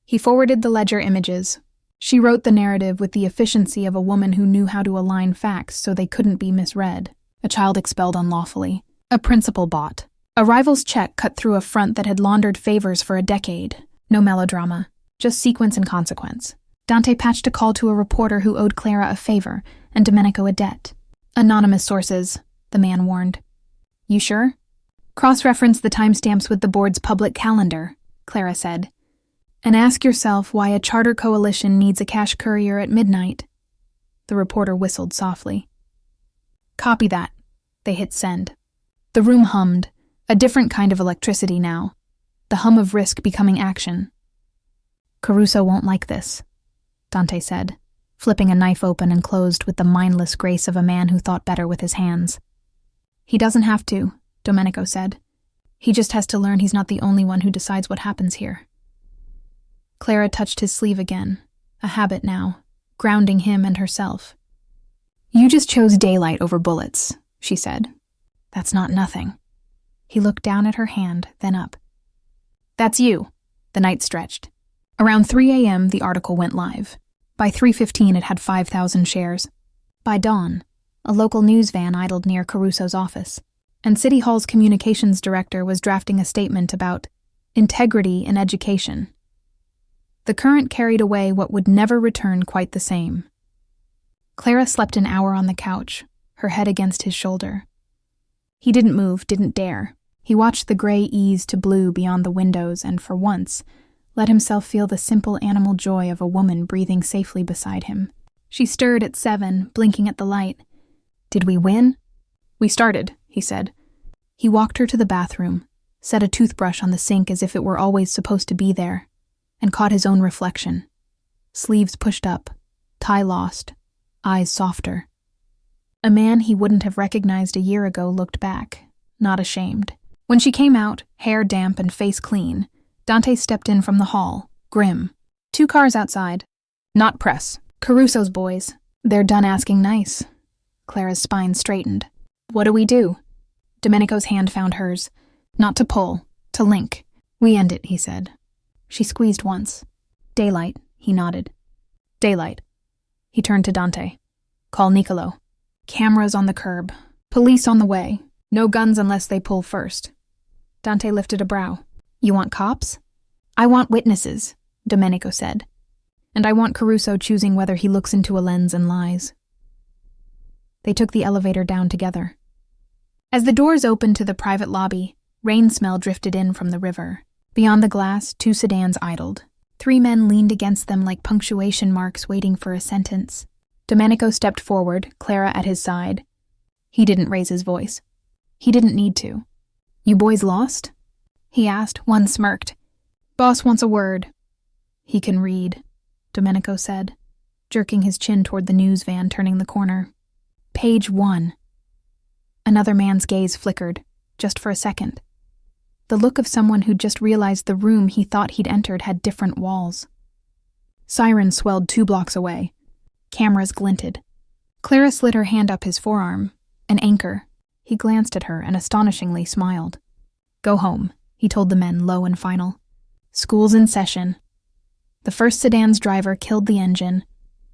He forwarded the ledger images. She wrote the narrative with the efficiency of a woman who knew how to align facts so they couldn't be misread. A child expelled unlawfully. A principal bought. A rival's check cut through a front that had laundered favors for a decade. No melodrama. Just sequence and consequence. Dante patched a call to a reporter who owed Clara a favor and Domenico a debt. "Anonymous sources," the man warned. "You sure?" "Cross-reference the timestamps with the board's public calendar," Clara said. "And ask yourself why a charter coalition needs a cash courier at midnight." The reporter whistled softly. "Copy that." They hit send. The room hummed, a different kind of electricity now, the hum of risk becoming action. "Caruso won't like this," Dante said, flipping a knife open and closed with the mindless grace of a man who thought better with his hands. "He doesn't have to," Domenico said. "He just has to learn he's not the only one who decides what happens here." Clara touched his sleeve again, a habit now, grounding him and herself. "You just chose daylight over bullets," she said. "That's not nothing." He looked down at her hand, then up. "That's you." The night stretched. Around 3 a.m., the article went live. By 3:15, it had 5,000 shares. By dawn, a local news van idled near Caruso's office, and City Hall's communications director was drafting a statement about integrity in education. The current carried away what would never return quite the same. Clara slept an hour on the couch, her head against his shoulder. He didn't move, didn't dare. He watched the gray ease to blue beyond the windows and, for once, let himself feel the simple animal joy of a woman breathing safely beside him. She stirred at 7, blinking at the light. "Did we win?" "We started," he said. He walked her to the bathroom, set a toothbrush on the sink as if it were always supposed to be there, and caught his own reflection. Sleeves pushed up, tie lost, eyes softer. A man he wouldn't have recognized a year ago looked back, not ashamed. When she came out, hair damp and face clean, Dante stepped in from the hall, grim. 2 cars outside. "Not press. Caruso's boys. They're done asking nice." Clara's spine straightened. "What do we do?" Domenico's hand found hers. "Not to pull, to link." "We end it," he said. She squeezed once. "Daylight," he nodded. "Daylight." He turned to Dante. "Call Niccolo. Cameras on the curb. Police on the way. No guns unless they pull first." Dante lifted a brow. "You want cops?" "I want witnesses," Domenico said. "And I want Caruso choosing whether he looks into a lens and lies." They took the elevator down together. As the doors opened to the private lobby, rain smell drifted in from the river. Beyond the glass, 2 sedans idled. 3 men leaned against them like punctuation marks waiting for a sentence. Domenico stepped forward, Clara at his side. He didn't raise his voice. He didn't need to. "You boys lost?" he asked. One smirked. "Boss wants a word." "He can read," Domenico said, jerking his chin toward the news van turning the corner. "Page 1. Another man's gaze flickered, just for a second. The look of someone who'd just realized the room he thought he'd entered had different walls. Sirens swelled 2 blocks away. Cameras glinted. Clara slid her hand up his forearm. An anchor. He glanced at her and astonishingly smiled. "Go home," he told the men, low and final. "School's in session." The first sedan's driver killed the engine.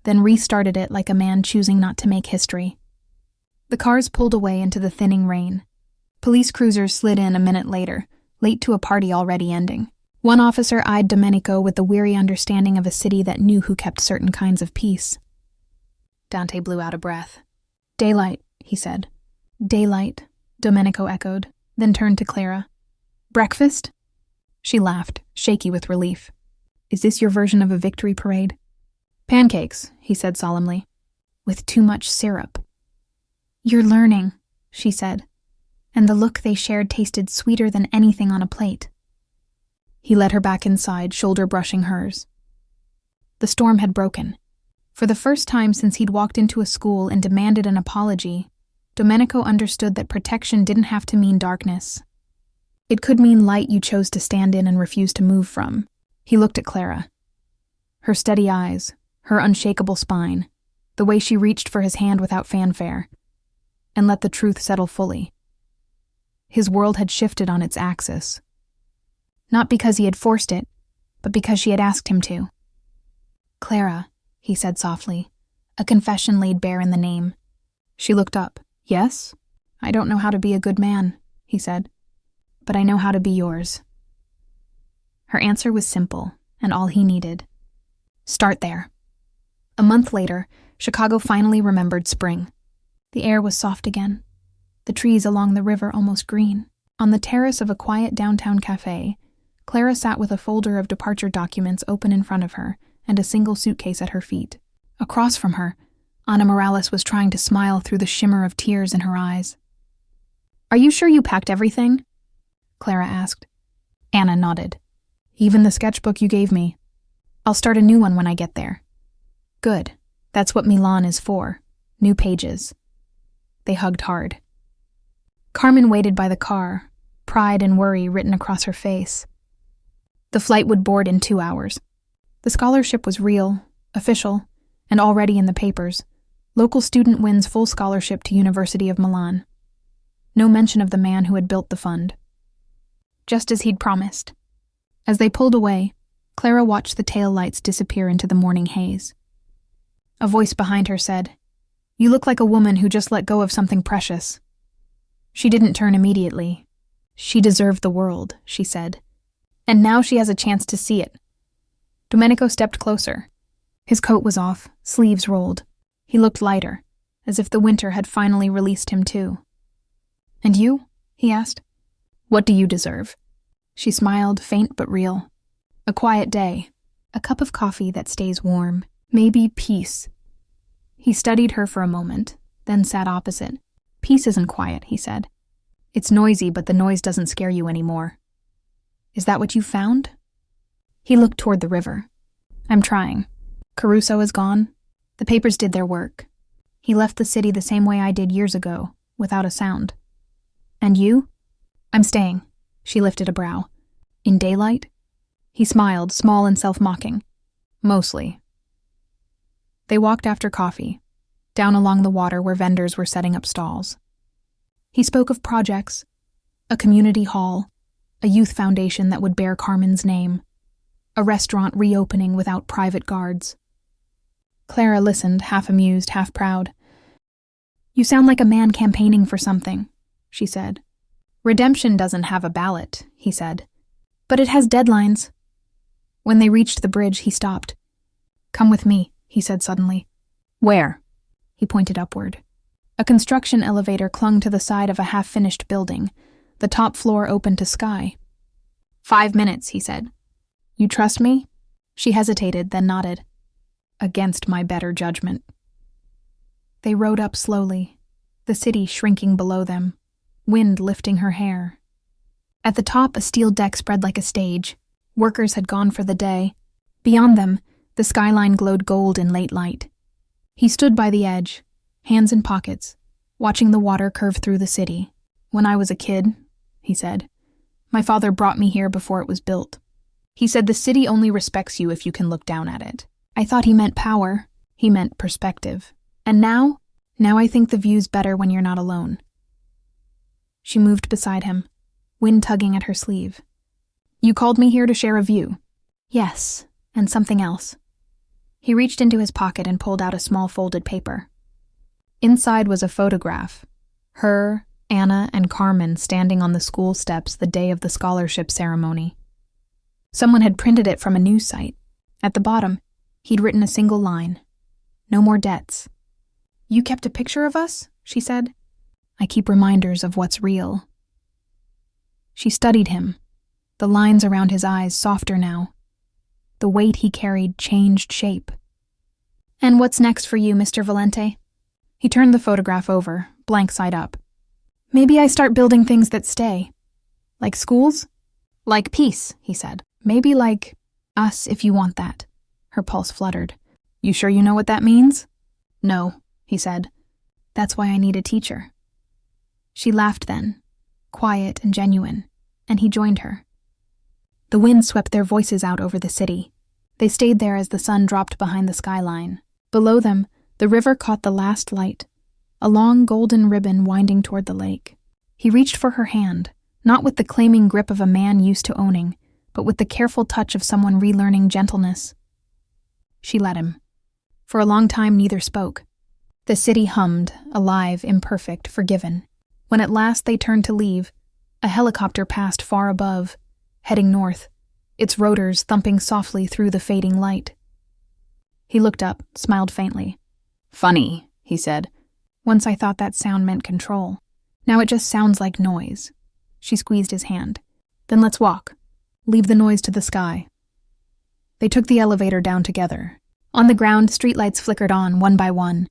then restarted it like a man choosing not to make history. The cars pulled away into the thinning rain. Police cruisers slid in a minute later, late to a party already ending. One officer eyed Domenico with the weary understanding of a city that knew who kept certain kinds of peace. Dante blew out a breath. "Daylight," he said. "Daylight," Domenico echoed, then turned to Clara. "Breakfast?" She laughed, shaky with relief. "Is this your version of a victory parade?" "Pancakes," he said solemnly. "With too much syrup." "You're learning," she said, and the look they shared tasted sweeter than anything on a plate. He led her back inside, shoulder brushing hers. The storm had broken. For the first time since he'd walked into a school and demanded an apology, Domenico understood that protection didn't have to mean darkness. It could mean light you chose to stand in and refuse to move from. He looked at Clara. Her steady eyes, her unshakable spine, the way she reached for his hand without fanfare, and let the truth settle fully. His world had shifted on its axis. Not because he had forced it, but because she had asked him to. "Clara," he said softly. A confession laid bare in the name. She looked up. "Yes? I don't know how to be a good man," he said. "But I know how to be yours." Her answer was simple, and all he needed. Start there. A month later, Chicago finally remembered spring. The air was soft again. The trees along the river almost green. On the terrace of a quiet downtown cafe, Clara sat with a folder of departure documents open in front of her and a single suitcase at her feet. Across from her, Ana Morales was trying to smile through the shimmer of tears in her eyes. "Are you sure you packed everything?" Clara asked. Anna nodded. "Even the sketchbook you gave me. I'll start a new one when I get there." "Good. That's what Milan is for. New pages." They hugged hard. Carmen waited by the car, pride and worry written across her face. The flight would board in 2 hours. The scholarship was real, official, and already in the papers. Local student wins full scholarship to University of Milan. No mention of the man who had built the fund. Just as he'd promised. As they pulled away, Clara watched the tail lights disappear into the morning haze. A voice behind her said, "You look like a woman who just let go of something precious." She didn't turn immediately. She deserved the world, she said. And now she has a chance to see it. Domenico stepped closer. His coat was off, sleeves rolled. He looked lighter, as if the winter had finally released him too. "And you?" he asked. "What do you deserve?" She smiled, faint but real. "A quiet day. A cup of coffee that stays warm. Maybe peace." He studied her for a moment, then sat opposite. "Peace isn't quiet," he said. "It's noisy, but the noise doesn't scare you anymore." "Is that what you found?" He looked toward the river. "I'm trying. Caruso is gone. The papers did their work. He left the city the same way I did years ago, without a sound." "And you?" "I'm staying." She lifted a brow. "In daylight?" He smiled, small and self-mocking. "Mostly." They walked after coffee, down along the water where vendors were setting up stalls. He spoke of projects, a community hall, a youth foundation that would bear Carmen's name, a restaurant reopening without private guards. Clara listened, half amused, half proud. "You sound like a man campaigning for something," she said. "Redemption doesn't have a ballot," he said. "But it has deadlines." When they reached the bridge, he stopped. "Come with me," he said suddenly. "Where?" He pointed upward. A construction elevator clung to the side of a half-finished building, the top floor open to sky. 5 minutes, he said. "You trust me?" She hesitated, then nodded. "Against my better judgment." They rode up slowly, the city shrinking below them, wind lifting her hair. At the top, a steel deck spread like a stage. Workers had gone for the day. Beyond them, the skyline glowed gold in late light. He stood by the edge, hands in pockets, watching the water curve through the city. "When I was a kid," he said, "my father brought me here before it was built. He said the city only respects you if you can look down at it. I thought he meant power. He meant perspective. And now I think the view's better when you're not alone." She moved beside him, wind tugging at her sleeve. "You called me here to share a view." "Yes, and something else." He reached into his pocket and pulled out a small folded paper. Inside was a photograph. Her, Anna, and Carmen standing on the school steps the day of the scholarship ceremony. Someone had printed it from a news site. At the bottom, he'd written a single line. No more debts. "You kept a picture of us?" she said. "I keep reminders of what's real." She studied him, the lines around his eyes softer now. The weight he carried changed shape. "And what's next for you, Mr. Valente?" He turned the photograph over, blank side up. "Maybe I start building things that stay. Like schools? Like peace," he said. "Maybe like us, if you want that." Her pulse fluttered. "You sure you know what that means?" "No," he said. "That's why I need a teacher." She laughed then, quiet and genuine, and he joined her. The wind swept their voices out over the city. They stayed there as the sun dropped behind the skyline. Below them, the river caught the last light, a long golden ribbon winding toward the lake. He reached for her hand, not with the claiming grip of a man used to owning, but with the careful touch of someone relearning gentleness. She let him. For a long time, neither spoke. The city hummed, alive, imperfect, forgiven. When at last they turned to leave, a helicopter passed far above, heading north, its rotors thumping softly through the fading light. He looked up, smiled faintly. "Funny," he said. "Once I thought that sound meant control. Now it just sounds like noise." She squeezed his hand. "Then let's walk. Leave the noise to the sky." They took the elevator down together. On the ground, streetlights flickered on, one by one.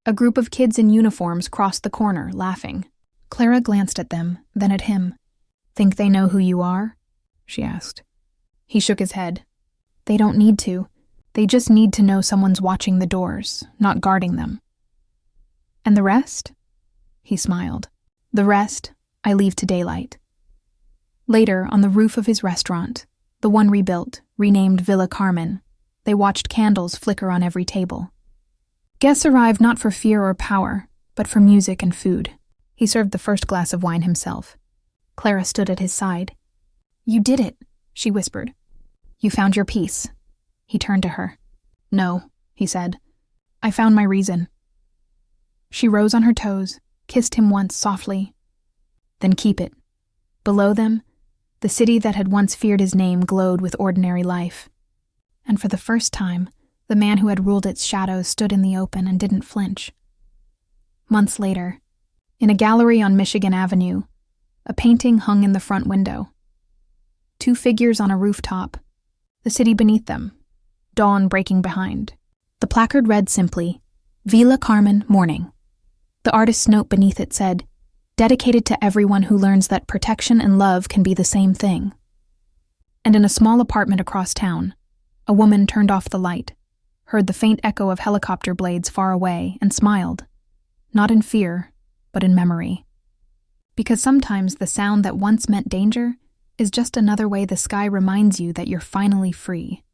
A group of kids in uniforms crossed the corner, laughing. Clara glanced at them, then at him. "Think they know who you are?" she asked. He shook his head. "They don't need to. They just need to know someone's watching the doors, not guarding them." "And the rest?" He smiled. "The rest, I leave to daylight." Later, on the roof of his restaurant, the one rebuilt, renamed Villa Carmen, they watched candles flicker on every table. Guests arrived not for fear or power, but for music and food. He served the first glass of wine himself. Clara stood at his side. "You did it," she whispered. "You found your peace." He turned to her. "No," he said. "I found my reason." She rose on her toes, kissed him once softly. "Then keep it." Below them, the city that had once feared his name glowed with ordinary life. And for the first time, the man who had ruled its shadows stood in the open and didn't flinch. Months later, in a gallery on Michigan Avenue, a painting hung in the front window. 2 figures on a rooftop, the city beneath them, dawn breaking behind. The placard read simply, "Villa Carmen Morning." The artist's note beneath it said, "Dedicated to everyone who learns that protection and love can be the same thing." And in a small apartment across town, a woman turned off the light, heard the faint echo of helicopter blades far away, and smiled, not in fear, but in memory. Because sometimes the sound that once meant danger is just another way the sky reminds you that you're finally free.